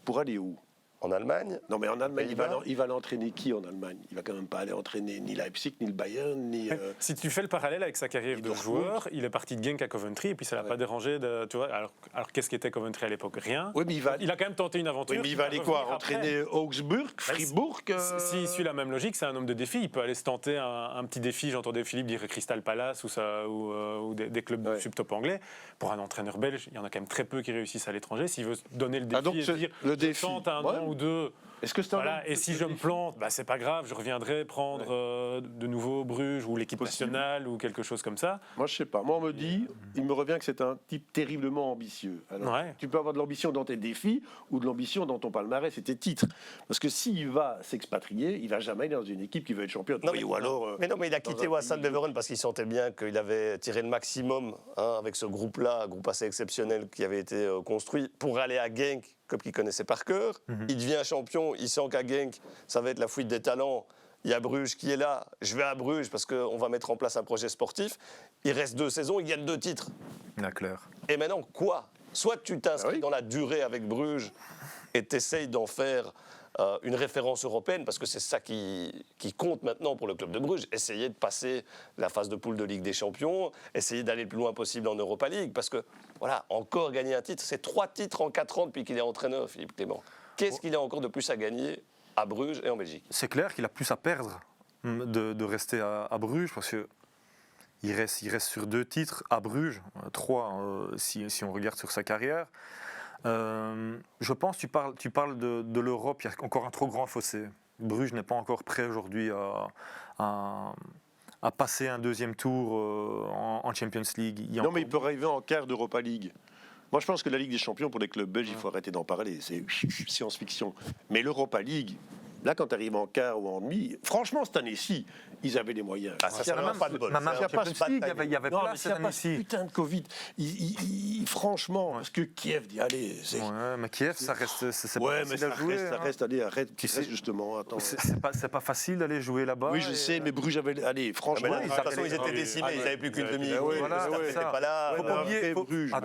Pour aller où? En Allemagne? Non, mais en Allemagne, Pays-Bas. il va l'entraîner qui en Allemagne? Il va quand même pas aller entraîner ni Leipzig, ni le Bayern, ni. Si tu fais le parallèle avec sa carrière de Dortmund. joueur, il est parti de Genk à Coventry et puis ça l'a pas dérangé de, tu vois. Alors qu'est-ce qu'était Coventry à l'époque? Rien. Oui, mais il a quand même tenté une aventure. Oui, mais il va aller quoi? revenir après. Entraîner Augsburg, Fribourg S'il suit la même logique, c'est un homme de défi. Il peut aller se tenter un petit défi. J'entendais Philippe dire Crystal Palace ou des clubs du subtop anglais. Pour un entraîneur belge, il y en a quand même très peu qui réussissent à l'étranger. S'il veut se donner le défi donc et se c'est dire le je défi. tente un Ouais. an ou deux. Est-ce que c'est un Voilà, et si je me plante, bah, c'est pas grave, je reviendrai prendre de nouveau Bruges ou l'équipe Possible. nationale ou quelque chose comme ça. Moi, je sais pas. Moi, on me dit, il me revient que c'est un type terriblement ambitieux. Alors, Ouais. tu peux avoir de l'ambition dans tes défis ou de l'ambition dans ton palmarès et tes titres. Parce que s'il va s'expatrier, il va jamais aller dans une équipe qui veut être championne. Non, Oui, mais, ou alors. mais non, mais il a quitté dans un Wassan pays- Beveren parce qu'il sentait bien qu'il avait tiré le maximum avec ce groupe-là, un groupe assez exceptionnel qui avait été construit, pour aller à Genk, club qu'il connaissait par cœur. Il devient champion, il sent qu'à Genk, ça va être la fuite des talents. Il y a Bruges qui est là, je vais à Bruges parce qu'on va mettre en place un projet sportif. Il reste 2 saisons, il gagne 2 titres. Clair. Et maintenant, quoi? Soit tu t'inscris dans la durée avec Bruges et t'essayes d'en faire une référence européenne, parce que c'est ça qui compte maintenant pour le club de Bruges. Essayer de passer la phase de poule de Ligue des Champions, essayer d'aller le plus loin possible en Europa League, parce que, voilà, encore gagner un titre, c'est 3 titres en 4 ans depuis qu'il est entraîneur, Philippe Clément. Qu'est-ce qu'il a encore de plus à gagner à Bruges et en Belgique? C'est clair qu'il a plus à perdre de rester à Bruges, parce que il reste sur 2 titres à Bruges, 3 si on regarde sur sa carrière. Je pense que tu parles de l'Europe, il y a encore un trop grand fossé. Bruges n'est pas encore prêt aujourd'hui à passer un 2e tour en Champions League. Non, mais il peut arriver en quart d'Europa League. Moi, je pense que la Ligue des Champions, pour les clubs belges, il faut arrêter d'en parler. C'est science-fiction. Mais l'Europa League, Là, quand tu arrives en quart ou en demi, franchement, cette année-ci, ils avaient les moyens. Ah, ça, c'est vraiment pas de bol. Même C'est en pas Champions League, il y avait Non, place mais s'il cette n'y a pas ce année-ci. putain de Covid, franchement, parce que Kiev dit, allez, c'est... Ouais, mais Kiev, ça reste, c'est pas Ouais, mais facile ça à jouer. reste, ça hein. reste, allez, arrête, Tu tu sais- sais, justement, attends. C'est pas facile d'aller jouer là-bas. Oui, je sais, mais Bruges avait... Allez, Ah, mais franchement... là, de toute façon, ils étaient décimés, ils n'avaient plus qu'une demi-équipe. ouais, voilà, Le staff c'est n'était ça. pas là. Faut pas oublier,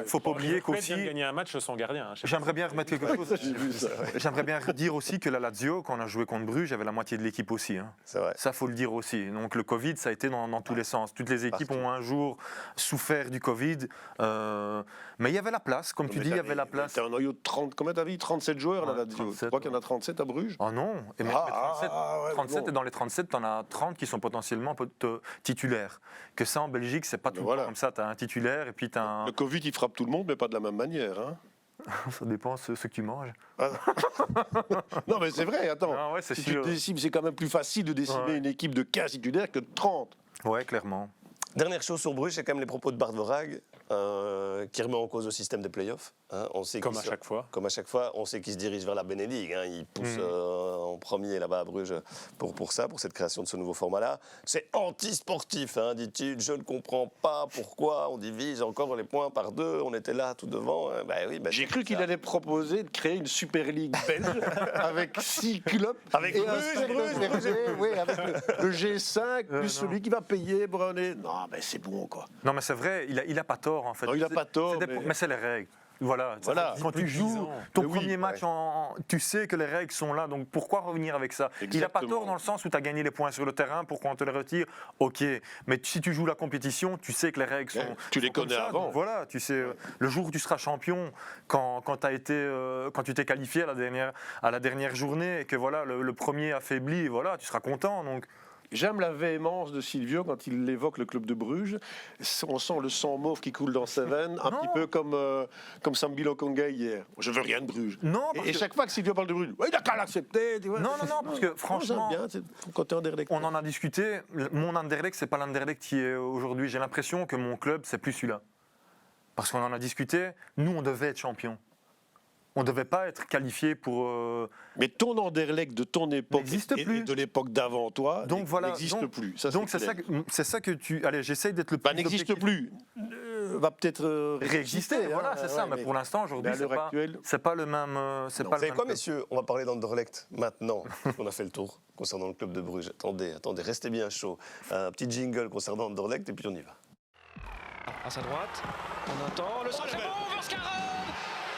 faut pas oublier Fred vient de qu'aussi. gagner un match sans gardien. hein, je sais pas. J'aimerais bien remettre quelque chose. J'ai vu ça, ouais. J'aimerais bien dire aussi que la Lazio, quand on a joué contre Bruges, j'avais la moitié de l'équipe aussi. hein. C'est vrai. Ça, faut le dire aussi. Donc le Covid, ça a été dans tous les sens. Toutes les équipes Partout. ont un jour souffert du Covid. Mais il y avait la place, comme tu dis, il y avait la place. T'as un noyau de 30, combien t'as dit 37 joueurs, là, Ouais, là-dessus. 37, Je crois qu'il y en a 37 à Bruges. Oh non, et même Ah, les 37, ouais, 37 bon. et dans les 37, tu en as 30 qui sont potentiellement titulaires. Que ça, en Belgique, c'est pas tout le voilà. temps comme ça. Tu as un titulaire et puis tu as un... Le Covid, il frappe tout le monde, mais pas de la même manière. Hein. Ça dépend ce que tu manges. Non, mais c'est vrai, attends. Ah ouais, c'est Si sûr. tu décimes, c'est quand même plus facile de décimer Ouais. une équipe de 15 titulaires que de 30. Ouais, clairement. Dernière chose sur Bruges, c'est quand même les propos de Bart Vorag, qui remet en cause le système des playoffs. Hein. On sait Comme qu'il à se- chaque fois. Comme à chaque fois, on sait qu'il se dirige vers la Benelux. Hein. Il pousse en premier là-bas à Bruges pour ça, pour cette création de ce nouveau format-là. C'est anti-sportif, hein, dit-il. Je ne comprends pas pourquoi on divise encore les points par deux. On était là tout devant. Hein. Ben oui, ben J'ai c'est cru qu'il ça. allait proposer de créer une Super League belge avec 6 clubs. Avec et Bruges, un stade Bruges, réservé, oui, avec le G5, plus non. celui qui va payer pour un... Non, mais c'est bon, quoi. Non, mais c'est vrai, il a pas tort en fait. Non, il a pas tort, C'est mais- mais c'est les règles. Voilà. Voilà. Quand tu Plus de 10 joues ans. ton Mais oui, premier match, tu sais que les règles sont là, donc pourquoi revenir avec ça? Il n'a pas Exactement. tort dans le sens où tu as gagné les points sur le terrain, pourquoi on te les retire? Ok, mais si tu joues la compétition, tu sais que les règles sont. Ouais, tu les sont comme connais ça, avant. donc voilà, tu sais, le jour où tu seras champion, quand tu t'es qualifié à la dernière journée et que voilà, le premier affaibli, voilà, tu seras content. Donc. J'aime la véhémence de Silvio quand il évoque le club de Bruges. On sent le sang mauve qui coule dans ses veines, un Non. petit peu comme Sambi Lokonga hier. Je veux rien de Bruges. Non, parce Et que- chaque fois que Silvio parle de Bruges, ouais, il a qu'à l'accepter. tu vois. Non, parce que franchement, j'aime bien, c'est ton côté Anderlecht. on en a discuté. Mon Anderlecht, c'est pas l'Anderlecht qui est aujourd'hui. J'ai l'impression que mon club, c'est plus celui-là. Parce qu'on en a discuté. Nous, on devait être champion. On ne devait pas être qualifié pour. Mais ton Anderlecht de ton époque N'existe et plus. de l'époque d'avant toi Donc voilà. n'existe donc- plus. Ça, donc c'est c'est clair. ça que tu. Allez, j'essaye d'être le plus. Bah, n'existe objectif. plus. Va peut-être Réexister, voilà, hein, c'est ça. ouais, Mais pour l'instant, aujourd'hui, à l'heure actuelle. c'est pas le même. C'est Non. pas Vous le savez même quoi, club. messieurs? On va parler d'Anderlecht maintenant, qu'on a fait le tour concernant le club de Bruges. Attendez, restez bien chaud. Un petit jingle concernant Anderlecht et puis on y va. À sa droite, on attend le centre. C'est bon, Verskarren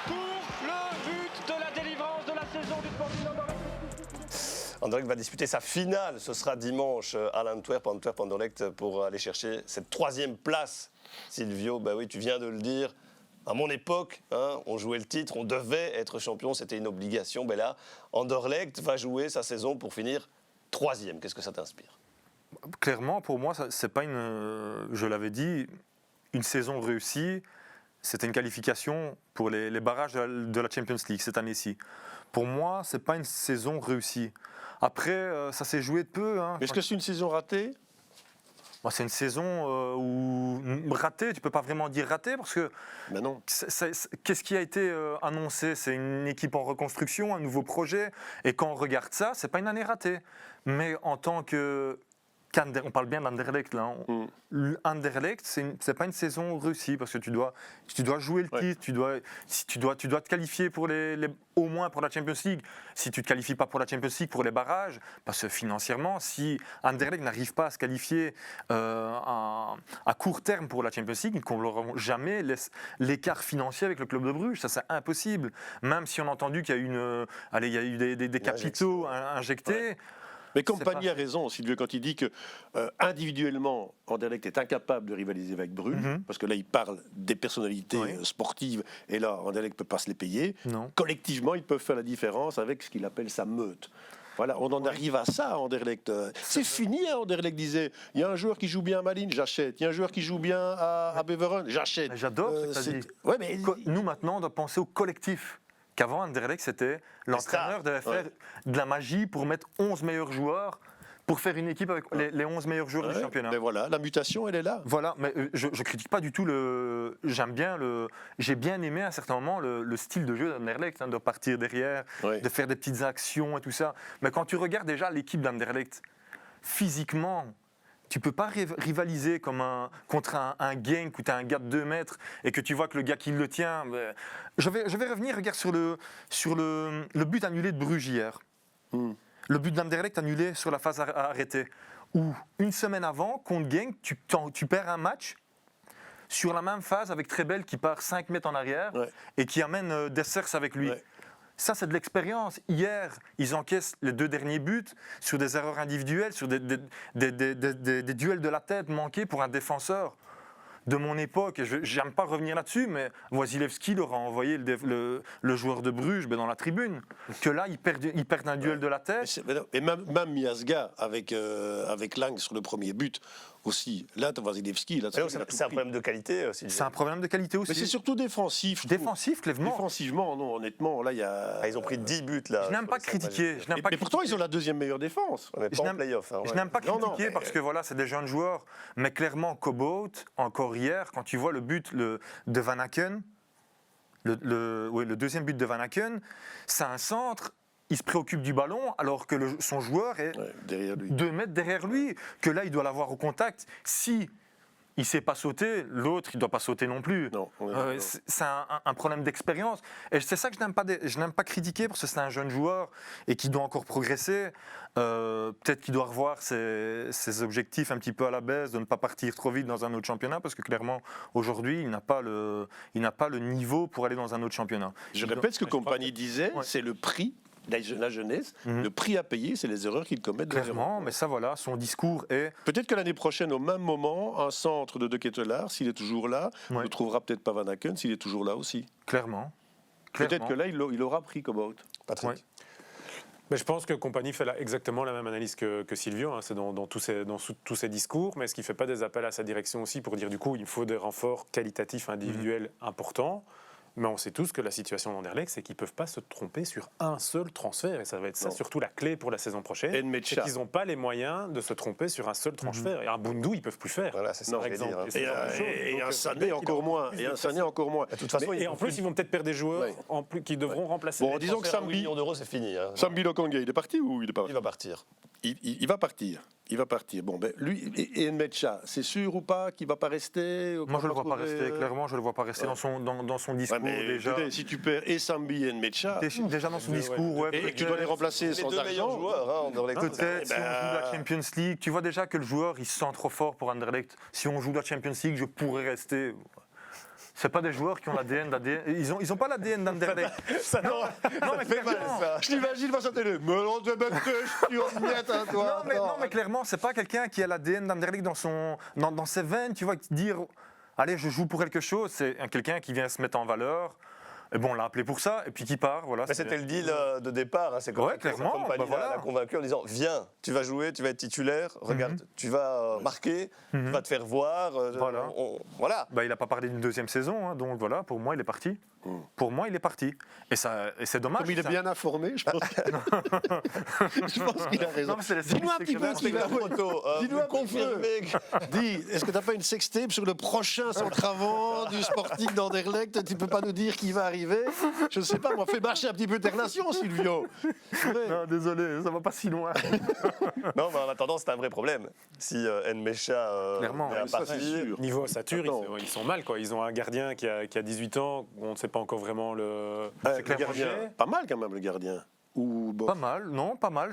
pour le but de la délivrance de la saison du Sporting Anderlecht. Anderlecht va disputer sa finale. Ce sera dimanche à l'Antwerp-Anderlecht pour aller chercher cette troisième place. Silvio, bah oui, tu viens de le dire. À mon époque, hein, on jouait le titre, on devait être champion, c'était une obligation. Ben là, Anderlecht va jouer sa saison pour finir troisième. Qu'est-ce que ça t'inspire? Clairement, pour moi, c'est pas une. Je l'avais dit, une saison réussie. C'était une qualification pour les barrages de la Champions League cette année-ci. Pour moi, c'est pas une saison réussie. Après, ça s'est joué de peu. Hein. Est-ce que c'est une saison ratée? Moi, c'est une saison où ratée, tu peux pas vraiment dire ratée parce que Ben non. qu'est-ce qui a été annoncé? C'est une équipe en reconstruction, un nouveau projet. Et quand on regarde ça, c'est pas une année ratée. Mais en tant que on parle bien d'Anderlecht là. Anderlecht, c'est pas une saison réussie parce que tu dois jouer le titre, tu dois te qualifier pour au moins pour la Champions League. Si tu te qualifies pas pour la Champions League, pour les barrages, parce que financièrement, si Anderlecht n'arrive pas à se qualifier à court terme pour la Champions League, ils ne combleront jamais l'écart financier avec le club de Bruges. Ça, c'est impossible. Même si on a entendu qu'il y a eu des capitaux injectés. Ouais. Mais C'est Compagnie pas- a raison, Silvio, quand il dit que individuellement, Anderlecht est incapable de rivaliser avec Bruges, parce que là, il parle des personnalités Oui. sportives, et là, Anderlecht ne peut pas se les payer. Non. Collectivement, ils peuvent faire la différence avec ce qu'il appelle sa meute. Voilà, on en arrive à ça, Anderlecht. C'est fini, hein, Anderlecht disait. Il y a un joueur qui joue bien à Malines, j'achète. Il y a un joueur qui joue bien à Beveren, j'achète. Mais j'adore ce que t'as c'est- dit. Ouais, mais Nous, maintenant, on doit penser au collectif. Qu'avant, Anderlecht, c'était l'entraîneur devait faire de la magie pour mettre 11 meilleurs joueurs pour faire une équipe avec les 11 meilleurs joueurs du championnat. Mais voilà, la mutation, elle est là. Voilà, mais je critique pas du tout j'ai bien aimé à un certain moment le style de jeu d'Anderlecht, de partir derrière, de faire des petites actions et tout ça. Mais quand tu regardes déjà l'équipe d'Anderlecht, physiquement, tu peux pas rivaliser contre un Genk où tu as un gars de 2 mètres et que tu vois que le gars qui le tient. Je vais revenir, regarde sur le but annulé de Bruges hier. Le but d'Anderlecht annulé sur la phase arrêtée. Où une semaine avant, contre Genk, tu perds un match sur la même phase avec Trebel qui part 5 mètres en arrière et qui amène Dessers avec lui. Ouais. Ça, c'est de l'expérience. Hier, ils encaissent les 2 derniers buts sur des erreurs individuelles, sur des duels de la tête manqués pour un défenseur de mon époque. Je n'aime pas revenir là-dessus, mais Wasilewski leur a envoyé le joueur de Bruges dans la tribune. Que là, ils perdent un duel de la tête. Et même Miasga avec Lang sur le premier but aussi. Là, Wasilewski. C'est un problème de qualité aussi. C'est un problème de qualité aussi. Mais c'est surtout défensif. Défensif, clairement. Défensivement, non, honnêtement, là, il y a. Ils ont pris 10 buts là. Je n'aime pas critiquer. Mais pourtant, ils ont la 2e meilleure défense. On n'est pas en play-off. Je n'aime pas critiquer parce que voilà, c'est des jeunes joueurs. Mais clairement, Cobot, encore hier, quand tu vois le but de Van Aken, le deuxième but de Van Aken, c'est un centre. Il se préoccupe du ballon alors que son joueur est 2 mètres derrière lui. Que là, il doit l'avoir au contact. Si il ne sait pas sauter, l'autre, il ne doit pas sauter non plus. Non, c'est un problème d'expérience. Et c'est ça que je n'aime pas critiquer parce que c'est un jeune joueur et qui doit encore progresser. Peut-être qu'il doit revoir ses objectifs un petit peu à la baisse, de ne pas partir trop vite dans un autre championnat parce que clairement, aujourd'hui, il n'a pas le niveau pour aller dans un autre championnat. Je répète ce que Compagnie disait, c'est le prix. La jeunesse, le prix à payer, c'est les erreurs qu'ils commettent. Clairement, mais ça voilà, son discours est... Peut-être que l'année prochaine, au même moment, un centre de Ketelaar, s'il est toujours là, ne trouvera peut-être pas Van Aken, s'il est toujours là aussi. Clairement. Peut-être que là, il aura pris Cobot. Patrick. Ouais. Mais je pense que Compagnie fait exactement la même analyse que Silvio, c'est dans tous ses discours, mais est-ce qu'il ne fait pas des appels à sa direction aussi pour dire du coup il faut des renforts qualitatifs individuels importants? Mais on sait tous que la situation d'Anderlecht, c'est qu'ils ne peuvent pas se tromper sur un seul transfert. Et ça va être ça, surtout la clé pour la saison prochaine. C'est qu'ils n'ont pas les moyens de se tromper sur un seul transfert. Et un Boundou, ils ne peuvent plus faire. Voilà, c'est ça, par exemple. Et un Sané encore moins. De toute façon, et en plus, ils vont peut-être perdre des joueurs qui devront remplacer. Bon, disons que Sambi, 1 million d'euros, c'est fini. Sambi Lokonga, il est parti ou il est pas parti? Il va partir. Il va partir. Il va partir. Bon, ben, lui et Nmecha, c'est sûr ou pas qu'il ne va pas rester? Moi, je ne le vois pas rester. Clairement, je ne le vois pas rester dans son discours. Mais déjà. Écoutez, si tu perds et Sambi et Nmecha... Déjà dans son discours, et que tu dois les remplacer sans argent... Les 2 meilleurs joueurs, peut-être, si on joue la Champions League, tu vois déjà que le joueur, il se sent trop fort pour Anderlecht. Si on joue la Champions League, je pourrais rester... C'est pas des joueurs qui ont l'ADN d'ADN. Ils ont pas l'ADN d'Anderlecht. Non, mais fait mal ça. Je t'imagine face à télé. Mais on te met toi. Non, mais clairement, c'est pas quelqu'un qui a l'ADN d'Anderlecht dans ses veines. Tu vois, dire, allez, je joue pour quelque chose. C'est quelqu'un qui vient se mettre en valeur. Et bon, on l'a appelé pour ça, et puis qui part. Voilà, c'était le deal de départ. C'est comme clairement. Compagnie l'a convaincu en disant viens, tu vas jouer, tu vas être titulaire, regarde, tu vas marquer, tu vas te faire voir. Voilà. Il n'a pas parlé d'une 2e saison, donc voilà, pour moi, il est parti. Pour moi, il est parti. Et c'est dommage. Comme il est bien informé, je pense. Je pense qu'il a raison. Dis-nous un petit peu ce qu'il a photo. Dis-nous un peu. Dis, est-ce que tu n'as pas une sextape sur le prochain centre avant du Sporting d'Anderlecht? Tu ne peux pas nous dire qui va arriver? Je ne sais pas, moi, fais marcher un petit peu tes relations, Silvio. Non, désolé, ça ne va pas si loin. Non, mais en attendant, c'est un vrai problème. Si Nmecha clairement, est parti, niveau ossature, ils sont mal, quoi. Ils ont un gardien qui a 18 ans, on ne sait pas encore vraiment le gardien. Pas mal quand même, le gardien. Pas mal, non, pas mal.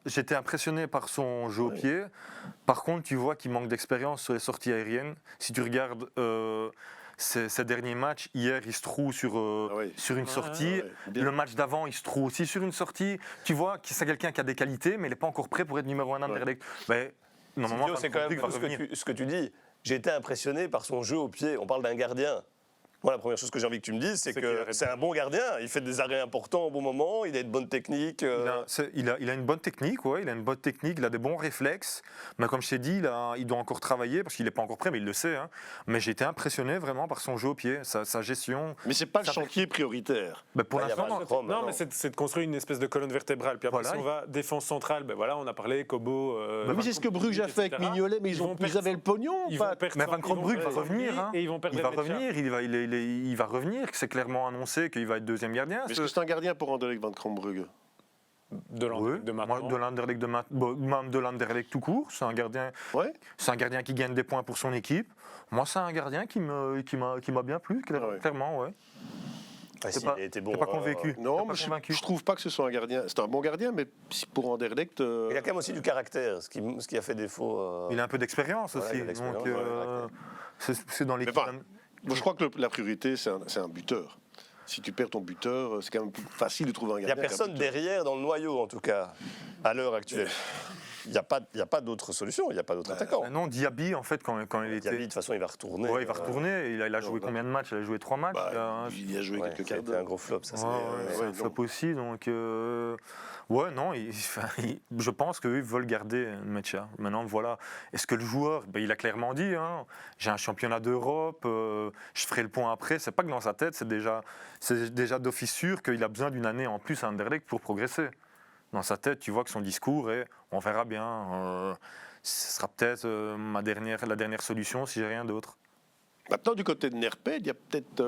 J'étais impressionné par son jeu au pied. Par contre, tu vois qu'il manque d'expérience sur les sorties aériennes. Si tu regardes ces derniers matchs, hier, il se trouve sur une sortie. Le match d'avant, il se trouve aussi sur une sortie. Tu vois que c'est quelqu'un qui a des qualités, mais il n'est pas encore prêt pour être numéro 1 d'Anderlecht. C'est quand même ce que tu dis. J'ai été impressionné par son jeu au pied. On parle d'un gardien. Moi, la première chose que j'ai envie que tu me dises, c'est C'est que qu'il arrête c'est de- un bon gardien. Il fait des arrêts importants au bon moment, il a une bonne technique. Il a une bonne technique, ouais, il a une bonne technique, il a des bons réflexes. Mais comme je t'ai dit, il doit encore travailler parce qu'il n'est pas encore prêt, mais il le sait. Hein. Mais j'ai été impressionné vraiment par son jeu au pied, sa gestion. Mais c'est pas le Ça- chantier prioritaire. Mais pour Ah, il y a l'instant, pas de Chrome, Non, non. mais c'est de construire une espèce de colonne vertébrale. Puis après, Voilà. si on va défense centrale, ben voilà, on a parlé, Kobo. Mais c'est ce que Bruges a fait avec etc. Mignolet, mais Ils vont ils perdre- avaient le pognon. Ils pas- vont perdre mais Van Van Krombrugge va Krombrugge revenir. Hein. et ils vont perdre Il va Metja. revenir, il va revenir. C'est clairement annoncé qu'il va être deuxième gardien. Mais est-ce que c'est un gardien pour Anderlecht Van Krombrugge? de Oui, de moi, maintenant. de l'Anderlecht même de l'Anderlecht tout court. C'est un gardien qui gagne des points pour son équipe. Moi, c'est un gardien qui m'a bien plu, ouais. clairement, ouais. Ah, si, pas- il a été bon. t'es pas convaincu. Non, T'es mais pas je convaincu. trouve pas que ce soit un gardien. C'est un bon gardien, mais pour Anderlecht. Il a quand même aussi du caractère, ce qui a fait défaut. Il a un peu d'expérience Voilà, aussi. il a de l'expérience, Donc, ouais, c'est dans l'équipe. enfin, moi, je crois que la priorité, c'est un buteur. Si tu perds ton buteur, c'est quand même plus facile de trouver un Il n'y gardien. a personne derrière dans le noyau, en tout cas, à l'heure actuelle. Il n'y a pas d'autre solution, il n'y a pas d'autre attaquant. Non, Diaby, en fait, quand il était. Diaby, de toute façon, il va retourner. Ouais, il va retourner. Il a joué combien de matchs? Il a joué 3 matchs. Il a joué Ouais, quelques qui a quarts été un d'heure. gros flop, ça. Ouais, c'est- ouais, c'est un non. flop aussi. Donc, ouais, non, je pense qu'eux veulent garder Metja. Maintenant, voilà. Est-ce que le joueur, il a clairement dit, hein, j'ai un championnat d'Europe, je ferai le point après. C'est pas que dans sa tête, c'est déjà d'office sûr qu'il a besoin d'une année en plus à Anderlecht pour progresser. Dans sa tête, tu vois que son discours est, on verra bien. Ce sera peut-être la dernière solution si j'ai rien d'autre. Maintenant, du côté de Nerped, il y a peut-être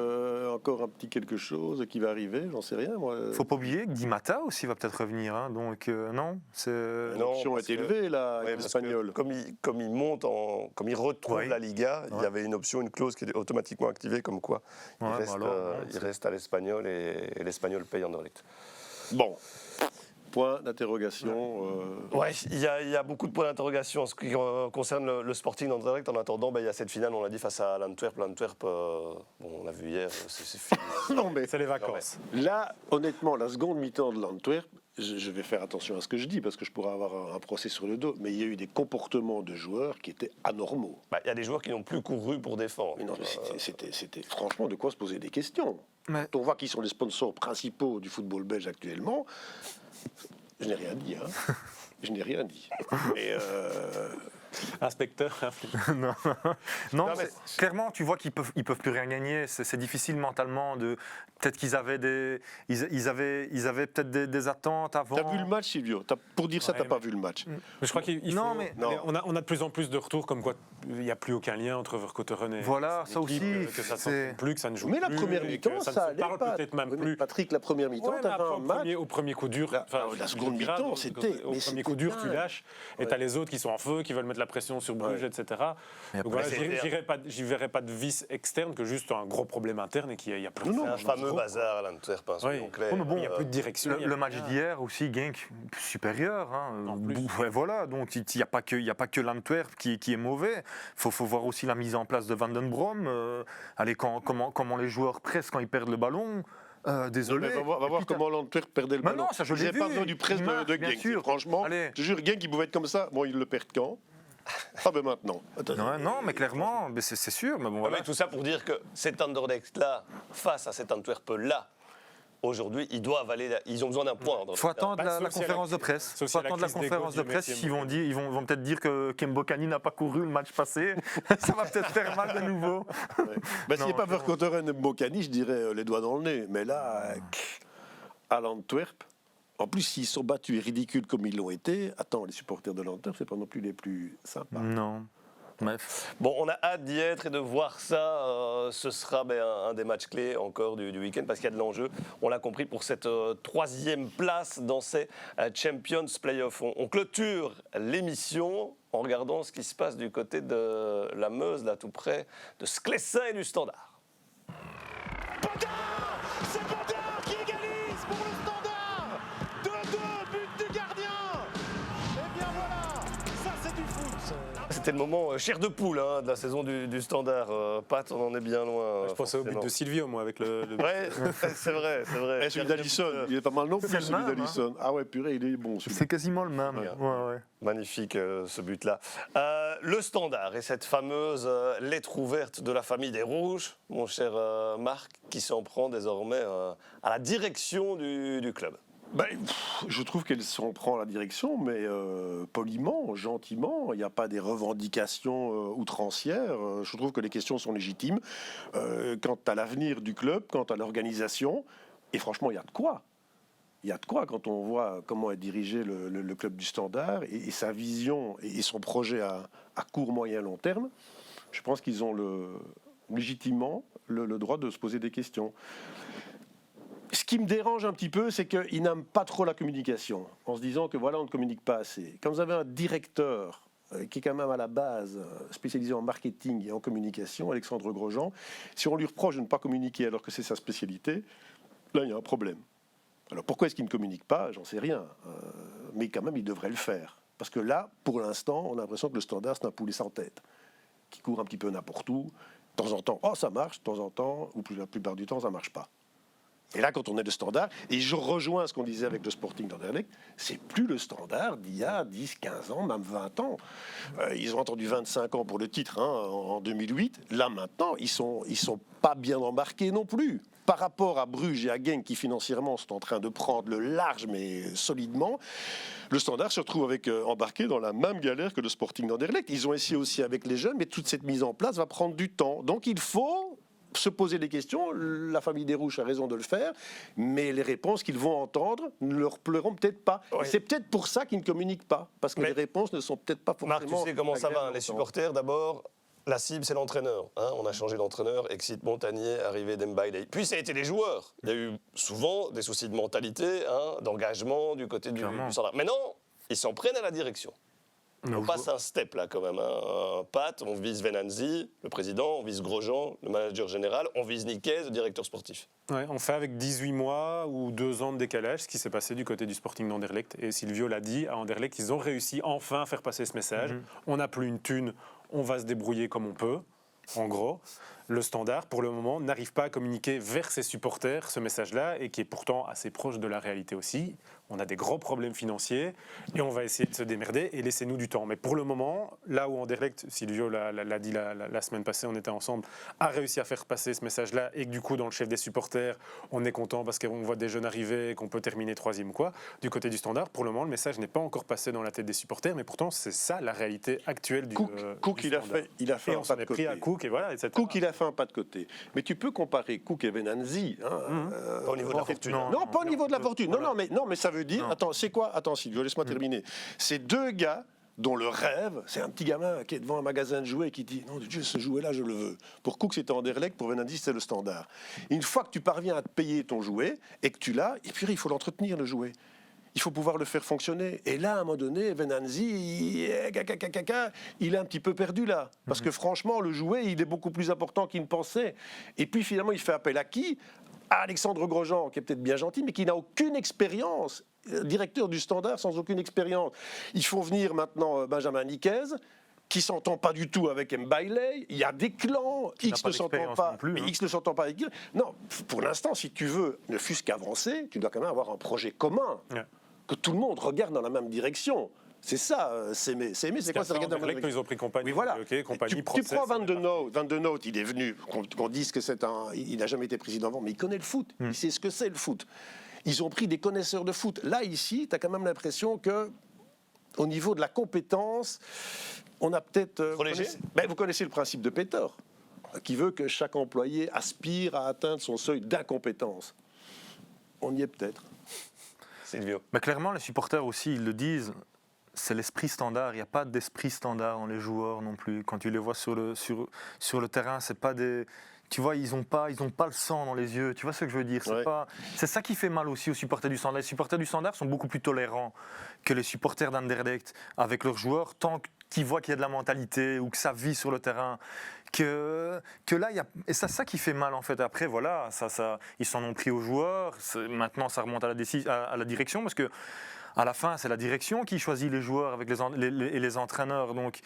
encore un petit quelque chose qui va arriver, j'en sais rien. Moi. Faut pas oublier que Di Matteo aussi va peut-être revenir. Hein, donc, non, c'est. L'option parce est que- élevée, là, Ouais, avec parce que l'Espagnol. comme il retrouve Ouais. la Liga, il y Ouais. avait une option, une clause qui est automatiquement activée, comme quoi il, Ouais, reste, bah alors, non, il c'est- reste à l'Espagnol et l'Espagnol paye Anderlecht. Bon, point d'interrogation. Ouais, il y a beaucoup de points d'interrogation en ce qui concerne le Sporting d'Anderlecht. En attendant, il y a cette finale, on l'a dit, face à l'Antwerp. L'Antwerp, on l'a vu hier, c'est fini. Non, mais C'est les vacances. là, honnêtement, la seconde mi-temps de l'Antwerp, je vais faire attention à ce que je dis parce que je pourrais avoir un procès sur le dos, mais il y a eu des comportements de joueurs qui étaient anormaux. Il y a des joueurs qui n'ont plus couru pour défendre. Mais non, mais c'était franchement de quoi se poser des questions. Mais- Quand on voit qui sont les sponsors principaux du football belge actuellement, je n'ai rien dit. Hein. Je n'ai rien dit. Et Inspecteur. non, Non, mais clairement, tu vois qu'ils peuvent plus rien gagner. C'est difficile mentalement de. Peut-être qu'ils avaient ils avaient peut-être des attentes avant. t'as vu le match, Silvio? Pour dire ça, Ouais, t'as pas mais- vu le match. Mais je crois qu'il Non, faut- mais- Non. on a de plus en plus de retours comme quoi il n'y a plus aucun lien entre Vercotteren et Voilà, son ça équipe, aussi, que ça ne c'est- s'entend plus, que ça ne joue Mais la plus, première et mi-temps, que ça ne se allait parle pas. peut-être même Oui, mais plus. Patrick, la première mi-temps, Ouais, mais t'avais après, un match. au premier coup dur, La seconde je dirais, mi-temps, c'était- au mais premier coup c'était dur, tu dingue. lâches, et tu as les autres qui sont en feu, qui veulent mettre la pression sur Bruges, Ouais. etc. Mais Donc voilà, après, j'y verrais pas de vice externe que juste un gros problème interne et qu'il n'y a plus de C'est fin un dans ce fameux groupe. bazar à l'Antwerp, hein, soyons Oui. clairs. Oh, mais bon, Il n'y a plus de direction. il y a Le plus match rien. d'hier aussi, Genk, supérieur. Hein. En plus. Ouais, voilà, donc il n'y a pas que l'Antwerp qui est mauvais. Il faut voir aussi la mise en place de Van den Brom. Allez, comment les joueurs pressent quand ils perdent le ballon. Désolé. Mais va voir Et puis, comment l'Antwerp perdait le Mais ballon. non, ça, je l'ai Ils n'avaient pas vu. besoin du press Il marque, de bien Genk. sûr. Franchement, Allez. je te jure, Genk, il pouvait être comme ça. Bon, ils le perdent quand? Ah ben maintenant. Non, mais clairement, mais c'est sûr. Mais bon, voilà. Mais tout ça pour dire que cet Anderlecht-là, face à cet Antwerp-là, aujourd'hui, ils ont besoin d'un point. Il faut attendre Bah, la sauf si conférence elle a- de presse. sauf Il si faut elle a attendre la crise d'ego conférence de du presse. métier. Ils vont peut-être dire que Kembo Kani n'a pas couru le match passé. Ça va peut-être faire mal de nouveau. Ben, s'il n'y a Non, pas Vercotteren et Mbokani, je dirais les doigts dans le nez. Mais là, à l'Antwerp, en plus, s'ils sont battus et ridicules comme ils l'ont été, attends, les supporters de l'Antwerp, c'est pas non plus les plus sympas. Non. Bref. Bon, on a hâte d'y être et de voir ça. Ce sera un des matchs clés encore du week-end parce qu'il y a de l'enjeu. On l'a compris pour cette troisième place dans ces Champions Playoffs. On clôture l'émission en regardant ce qui se passe du côté de la Meuse, là tout près de Sclessin et du Standard. C'est Bodin qui égalise pour le Standard. 2-2, but du gardien. Et bien voilà, ça c'est du foot. C'était le moment chair de poule de la saison du Standard. Pat, on en est bien loin. Je pensais au but de Silvio, moi, avec le... Ouais, c'est vrai, c'est vrai. Et celui d'Alisson, il est pas mal non plus, C'est le celui même, d'Alisson. Ah ouais, purée, il est bon celui-là. C'est quasiment le même. Regarde. Ouais. Magnifique ce but-là. Le Standard et cette fameuse lettre ouverte de la famille des Rouges, mon cher Marc, qui s'en prend désormais à la direction du club. Je trouve qu'elle s'en prend la direction, mais poliment, gentiment. Il n'y a pas des revendications outrancières. Je trouve que les questions sont légitimes quant à l'avenir du club, quant à l'organisation. Et franchement, il y a de quoi. Il y a de quoi quand on voit comment est dirigé le club du Standard et sa vision et son projet à court, moyen, long terme. Je pense qu'ils ont légitimement le droit de se poser des questions. Ce qui me dérange un petit peu, c'est qu'ils n'aiment pas trop la communication, en se disant que voilà, on ne communique pas assez. Quand vous avez un directeur qui est quand même à la base spécialisé en marketing et en communication, Alexandre Grosjean, si on lui reproche de ne pas communiquer alors que c'est sa spécialité, là, il y a un problème. Alors pourquoi est-ce qu'il ne communique pas? J'en sais rien. Mais quand même, il devrait le faire. Parce que là, pour l'instant, on a l'impression que le Standard, c'est un poulet sans tête, qui court un petit peu n'importe où. De temps en temps, ça marche, de temps en temps, ou la plupart du temps, ça ne marche pas. Et là, quand on est le Standard, et je rejoins ce qu'on disait avec le Sporting d'Anderlecht, c'est plus le Standard d'il y a 10, 15 ans, même 20 ans. Ils ont entendu 25 ans pour le titre en 2008. Là, maintenant, ils sont pas bien embarqués non plus. Par rapport à Bruges et à Genk, qui financièrement sont en train de prendre le large, mais solidement, le Standard se retrouve embarqué dans la même galère que le Sporting d'Anderlecht. Ils ont essayé aussi avec les jeunes, mais toute cette mise en place va prendre du temps. Donc il faut se poser des questions. La famille des Rouges a raison de le faire, mais les réponses qu'ils vont entendre ne leur plairont peut-être pas. Oui. C'est peut-être pour ça qu'ils ne communiquent pas, parce que les réponses ne sont peut-être pas forcément... Marc, tu sais comment ça va, agréables les à entendre. supporters, d'abord, la cible, c'est l'entraîneur. On a changé d'entraîneur, exit Montagnier, arrivée d'Mbaye. Puis ça a été les joueurs. Il y a eu souvent des soucis de mentalité, d'engagement du côté du Standard. Mais non, ils s'en prennent à la direction. On passe un step là quand même. Un Pat, on vise Venanzi, le président, on vise Grosjean, le manager général, on vise Niquez, le directeur sportif. Ouais, on fait avec 18 mois ou 2 ans de décalage ce qui s'est passé du côté du Sporting d'Anderlecht. Et Silvio l'a dit, à Anderlecht, ils ont réussi enfin à faire passer ce message. On n'a plus une thune, on va se débrouiller comme on peut. En gros, le Standard, pour le moment, n'arrive pas à communiquer vers ses supporters ce message-là, et qui est pourtant assez proche de la réalité aussi. On a des gros problèmes financiers, et on va essayer de se démerder, et laissez-nous du temps. Mais pour le moment, là où Anderlecht, Silvio l'a dit la semaine passée, on était ensemble, a réussi à faire passer ce message-là, et que du coup, dans le chef des supporters, on est content parce qu'on voit des jeunes arriver, et qu'on peut terminer 3e ou quoi. Du côté du Standard, pour le moment, le message n'est pas encore passé dans la tête des supporters, mais pourtant, c'est ça la réalité actuelle du Cook, du il a Standard. fait Et un on s'en pas de est pris côté. à Cook, et voilà, etc. Cook, il a fait un pas de côté. Mais tu peux comparer Cook et Venanzi. Pas au niveau de la fortune. Non, pas au niveau de la fortune. Voilà. Non, mais ça veut dire... Non. Attends, c'est quoi? Attends, Sylvio, laisse-moi terminer. C'est 2 gars dont le rêve, c'est un petit gamin qui est devant un magasin de jouets et qui dit « Non, Dieu, ce jouet-là, je le veux ». Pour Cook, c'était Anderlecht, pour Venanzi, c'était le Standard. Une fois que tu parviens à te payer ton jouet et que tu l'as, et puis il faut l'entretenir, le jouet. Il faut pouvoir le faire fonctionner. Et là, à un moment donné, Venanzi, il est un petit peu perdu là. Parce que franchement, le jouet, il est beaucoup plus important qu'il ne pensait. Et puis finalement, il fait appel à qui? À Alexandre Grosjean, qui est peut-être bien gentil, mais qui n'a aucune expérience. Directeur du Standard sans aucune expérience. Ils font venir maintenant Benjamin Niquez, qui s'entend pas du tout avec Mbaye. Il y a des clans, X pas ne s'entend d'expérience pas, non plus, mais hein. X ne s'entend pas avec Y. Non, pour l'instant, si tu veux, ne fût-ce qu'avancer, tu dois quand même avoir un projet commun, Ouais. que tout le monde regarde dans la même direction. C'est ça, c'est quoi ça regarde dans la même Anderlecht, direction? ils ont pris compagnie. Oui, voilà. Ok, compagnie, Tu process, prends Van de Noot, il est venu, qu'on dise que il n'a jamais été président avant, mais il connaît le foot, il sait ce que c'est le foot. Ils ont pris des connaisseurs de foot. Là, ici, tu as quand même l'impression que, au niveau de la compétence, on a peut-être... Trop léger. Vous connaissez le principe de Peter, qui veut que chaque employé aspire à atteindre son seuil d'incompétence. On y est peut-être. Silvio. Mais clairement, les supporters aussi, ils le disent, c'est l'esprit Standard. Il n'y a pas d'esprit Standard dans les joueurs non plus. Quand tu les vois sur le terrain, c'est pas des... Tu vois, ils n'ont pas le sang dans les yeux. Tu vois ce que je veux dire? Ouais. C'est ça qui fait mal aussi aux supporters du Standard. Les supporters du Standard sont beaucoup plus tolérants que les supporters d'Anderlecht avec leurs joueurs, tant qu'ils voient qu'il y a de la mentalité ou que ça vit sur le terrain. Que là, et c'est ça qui fait mal en fait. Après, voilà, ils s'en ont pris aux joueurs. Maintenant, ça remonte à la direction parce que à la fin, c'est la direction qui choisit les joueurs avec les entraîneurs. Donc,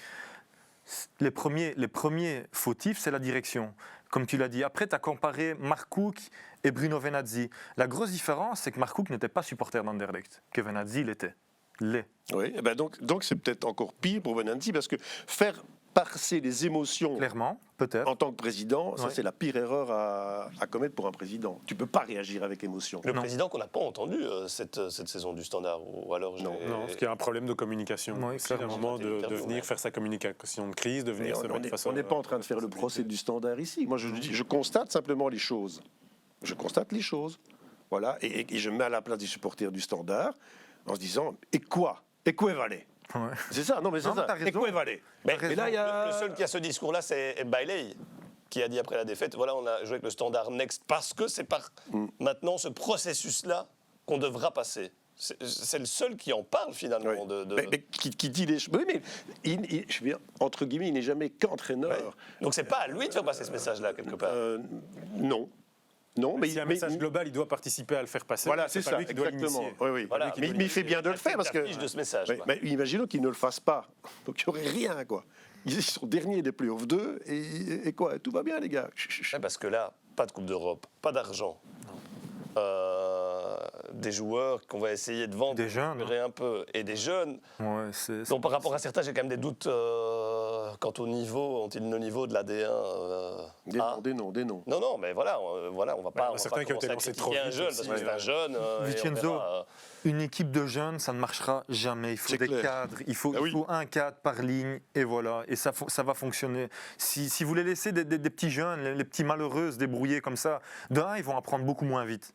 les premiers fautifs, c'est la direction. Comme tu l'as dit. Après, tu as comparé Mark Cook et Bruno Venazzi. La grosse différence, c'est que Mark Cook n'était pas supporter d'Anderlecht, que Venazzi l'était. Oui, et ben donc c'est peut-être encore pire pour Venanzi, parce que faire passer les émotions Clairement, peut-être. en tant que président, ça Ouais. c'est la pire erreur à commettre pour un président. Tu peux pas réagir avec émotion. Le Non. président qu'on n'a pas entendu cette saison du Standard, ou alors Non. Non, parce qu'il y a un problème de communication. Oui, C'est un clairement. moment de Interview, venir ouais. faire sa communication de crise, de Mais venir se mettre de façon. on n'est pas en train de faire le procès du Standard ici. Moi, je constate simplement les choses. Je constate les choses. Voilà, et je me mets à la place des supporters du Standard en se disant, et quoi vale? Ouais. C'est ça, non mais c'est Non, mais ça. t'as Et quoi raison. vale? Mais Mais là, il y a... le seul qui a ce discours-là, c'est Bailey, qui a dit après la défaite, voilà, on a joué avec le Standard Next, parce que c'est par maintenant ce processus-là qu'on devra passer. C'est le seul qui en parle finalement. Oui. Mais qui dit les choses. Oui, mais je veux dire, entre guillemets, il n'est jamais qu'entraîneur. Ouais. Donc c'est pas à lui de faire passer ce message-là, quelque part. Non. Non, mais S'il y a un message global, il doit participer à le faire passer. voilà, c'est pas ça, lui qui doit exactement. l'initier. Oui, oui. Voilà. Mais il fait bien de le faire parce que. Affiche de ce message. Oui, quoi. mais imaginons qu'il ne le fasse pas. Donc il n'y aurait rien, quoi. Ils sont derniers des playoffs 2 et quoi? Tout va bien, les gars. Ouais, parce que là, pas de Coupe d'Europe, pas d'argent. Des joueurs qu'on va essayer de vendre, Des jeunes, récupérer un peu, et des jeunes. Ouais, c'est- Donc par rapport à certains, j'ai quand même des doutes quant au niveau, le niveau de la D1. Des noms. Non, mais voilà, on va pas. Il y en a certains qui ont été lancés trop vite un jeune parce aussi, que c'est un jeune. et on Vincenzo, verra, une équipe de jeunes, ça ne marchera jamais. Il faut C'est des clair. cadres, il faut oui. un cadre par ligne, et voilà, et ça va fonctionner. Si vous les laissez des petits jeunes, les petits malheureux se débrouiller comme ça, ils vont apprendre beaucoup moins vite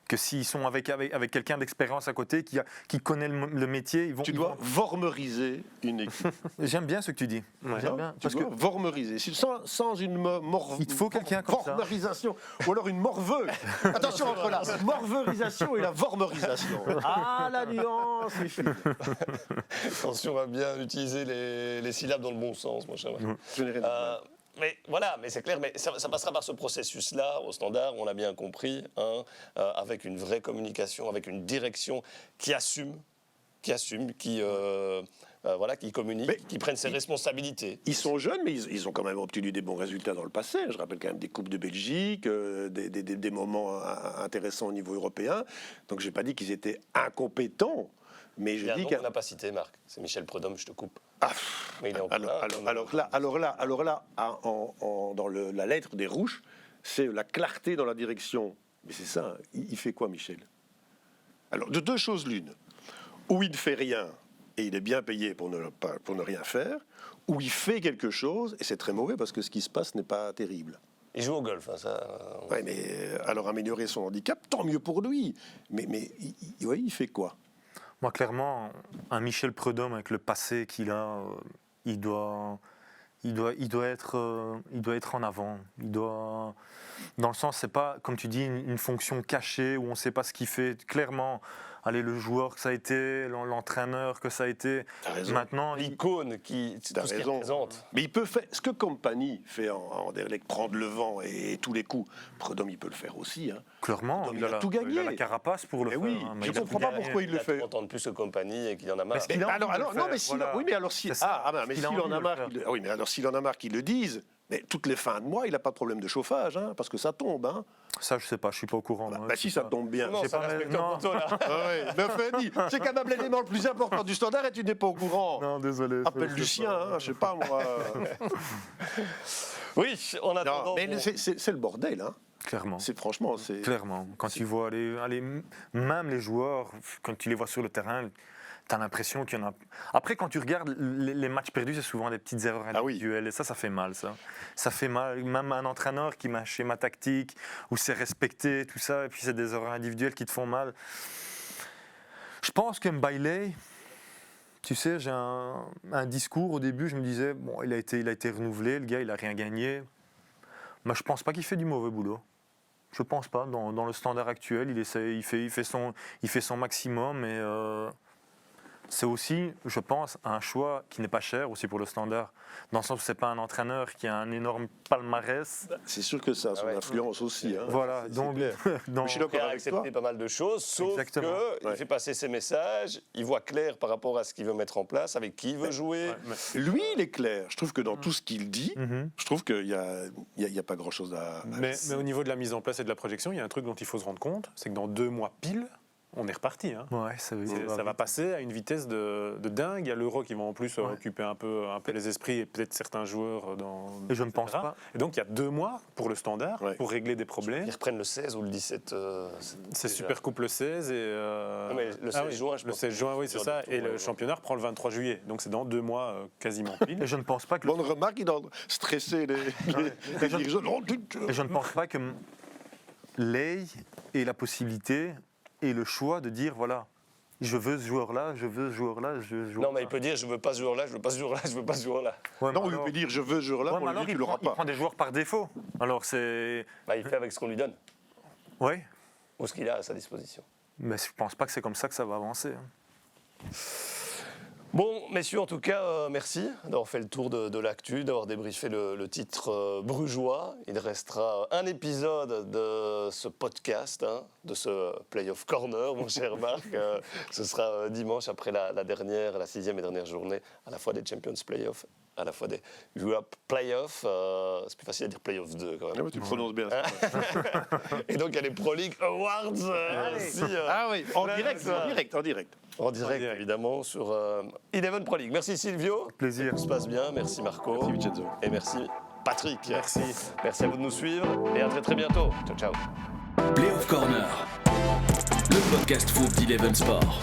que s'ils sont avec quelqu'un d'expérience à côté qui connaît le métier. Ils vont, Tu dois vormeriser une équipe. J'aime bien ce que tu dis. J'aime bien, Tu parce dois que vormeriser. Sans une Il te faut quelqu'un comme ça. vormerisation. Ou alors une morveux. Attention entre la morveurisation et la vormerisation. Ah, la nuance, les filles. attention à bien utiliser les syllabes dans le bon sens, mon cher. Je n'ai rien à dire. Mais voilà, mais c'est clair, mais ça passera par ce processus-là, au Standard, on l'a bien compris, avec une vraie communication, avec une direction qui assume, qui communique, Mais qui prenne ses responsabilités. Ils sont jeunes, mais ils ont quand même obtenu des bons résultats dans le passé. Je rappelle quand même des Coupes de Belgique, des moments intéressants au niveau européen. Donc je n'ai pas dit qu'ils étaient incompétents, mais je Il y a un dis nom que... qu'on n'a pas cité, Marc, c'est Michel Prudhomme, je te coupe. Ah, Mais il est en alors là, dans la lettre des Rouges, c'est la clarté dans la direction. Mais c'est ça, il fait quoi, Michel? Alors, de deux choses l'une. Ou il ne fait rien, et il est bien payé pour ne rien faire, ou il fait quelque chose, et c'est très mauvais, parce que ce qui se passe n'est pas terrible. Il joue au golf, ça. Ouais, mais alors améliorer son handicap, tant mieux pour lui. Mais il fait quoi? moi, clairement, un Michel Prudhomme avec le passé qu'il a, il doit être en avant. Dans le sens, c'est pas, comme tu dis, une fonction cachée où on ne sait pas ce qu'il fait. Clairement, allez, le joueur que ça a été, l'entraîneur que ça a été. T'as raison. Maintenant, L'icône qui T'as tout ce qu'il raison. représente. Mais il peut faire ce que Compagnie fait en Anderlecht, prendre le vent et tous les coups. Prudhomme, il peut le faire aussi. Hein. clairement, Donc, il a tout gagné. Il a la carapace pour le Mais faire. oui, hein, mais je il a comprends tout pas gagné. pourquoi il le fait. 30 ans de plus que Compagnie et qu'il en a marre. Parce qu'il a envie de le Alors, non, faire, mais s'il voilà. oui, mais alors si, C'est ça. mais Il a s'il envie en a de le marre, faire. oui, mais alors s'il en a marre qu'il le dise. Mais toutes les fins de mois, il n'a pas de problème de chauffage, hein, parce que ça tombe. Hein. Ça, je sais pas, je suis pas au courant. moi, Bah je si, sais ça pas. tombe bien. Non, J'ai ça pas- respecte non. un poteau, là. Ah ouais, mais Freddy, c'est quand même l'élément le plus important du Standard et tu n'es pas au courant. Non, désolé. Appelle Lucien, hein, je sais pas moi. Oui, en attendant. Non, mais c'est le bordel. Hein. Clairement. Franchement, c'est. Clairement. Quand tu vois même les joueurs, quand tu les vois sur le terrain, tu as l'impression qu'il y en a. Après, quand tu regardes les matchs perdus, c'est souvent des petites erreurs Ah oui. individuelles. Et ça fait mal, ça. Ça fait mal. Même un entraîneur qui met un schéma tactique, où c'est respecté, tout ça, et puis c'est des erreurs individuelles qui te font mal. Je pense que Bailey, tu sais, j'ai un discours au début, je me disais, bon, il a été renouvelé, le gars, il n'a rien gagné. Mais je pense pas qu'il fait du mauvais boulot. Je pense pas. Dans le Standard actuel, il fait son maximum. Et c'est aussi, je pense, un choix qui n'est pas cher aussi pour le Standard. Dans le sens où c'est pas un entraîneur qui a un énorme palmarès. C'est sûr que ça a son Ah ouais. influence aussi. Hein. Voilà, C'est donc, clair. donc- Je suis Il d'accord a avec toi. accepté pas mal de choses, sauf Exactement. qu'il Ouais. fait passer ses messages, il voit clair par rapport à ce qu'il veut mettre en place, avec qui il veut jouer. Ouais, mais- Lui, il est clair. Je trouve que dans tout ce qu'il dit, Mhm. je trouve qu'il n'y a pas grand-chose à... Mais au niveau de la mise en place et de la projection, il y a un truc dont il faut se rendre compte, c'est que dans 2 mois pile, on est reparti. Hein. Ouais, ça Ça va passer à une vitesse de dingue. Il y a l'Euro qui va en plus occuper un peu les esprits et peut-être certains joueurs. Et je ne pense etc. pas. Et donc il y a 2 mois pour le Standard, Ouais. pour régler des problèmes. Ils reprennent le 16 ou le 17. C'est déjà. Super Coupe le 16 et... Non, mais le 16 juin, je Le pense 16 juin, que oui, c'est c'est sur ça. le Et tour, le ouais. championnat reprend le 23 juillet. Donc c'est dans 2 mois quasiment pile. Et je ne pense pas que Bonne remarque, il doit stresser les dirigeants. Non, Et je ne pense pas que Ley ait la possibilité et le choix de dire voilà, je veux ce joueur-là, je veux ce joueur-là, je veux ce joueur-là. Non, mais il peut dire je veux pas ce joueur-là, je veux pas ce joueur-là, je veux pas ce joueur-là. Ouais, Non, mais il alors- peut dire je veux ce jour-là, Ouais, pour mais lui alors tu il l'auras prend, il pas. prend des joueurs par défaut. Alors c'est. Bah, il fait avec ce qu'on lui donne, Ouais, ou ce qu'il a à sa disposition. mais je pense pas que c'est comme ça que ça va avancer. Bon, messieurs, en tout cas, merci d'avoir fait le tour de l'actu, d'avoir débriefé le titre brugeois. Il restera un épisode de ce podcast, hein, de ce Playoff Corner, mon cher Marc. Ce sera dimanche après la 6e et dernière journée, à la fois des Champions Playoff, à la fois des Europe Playoff. C'est plus facile à dire Playoff 2 quand Ah même. ouais, tu le prononces bien. Et donc, il y a les Pro League Awards aussi, Ah oui, en là, direct, ça. en direct, en direct. en direct, évidemment, sur Eleven Pro League. Merci Silvio. Plaisir. Tout se passe bien. Merci Marco. Merci Vincenzo. Et merci Patrick. Merci. Merci à vous de nous suivre et à très très bientôt. Ciao ciao. Playoff Corner, le podcast foot d'Eleven Sport.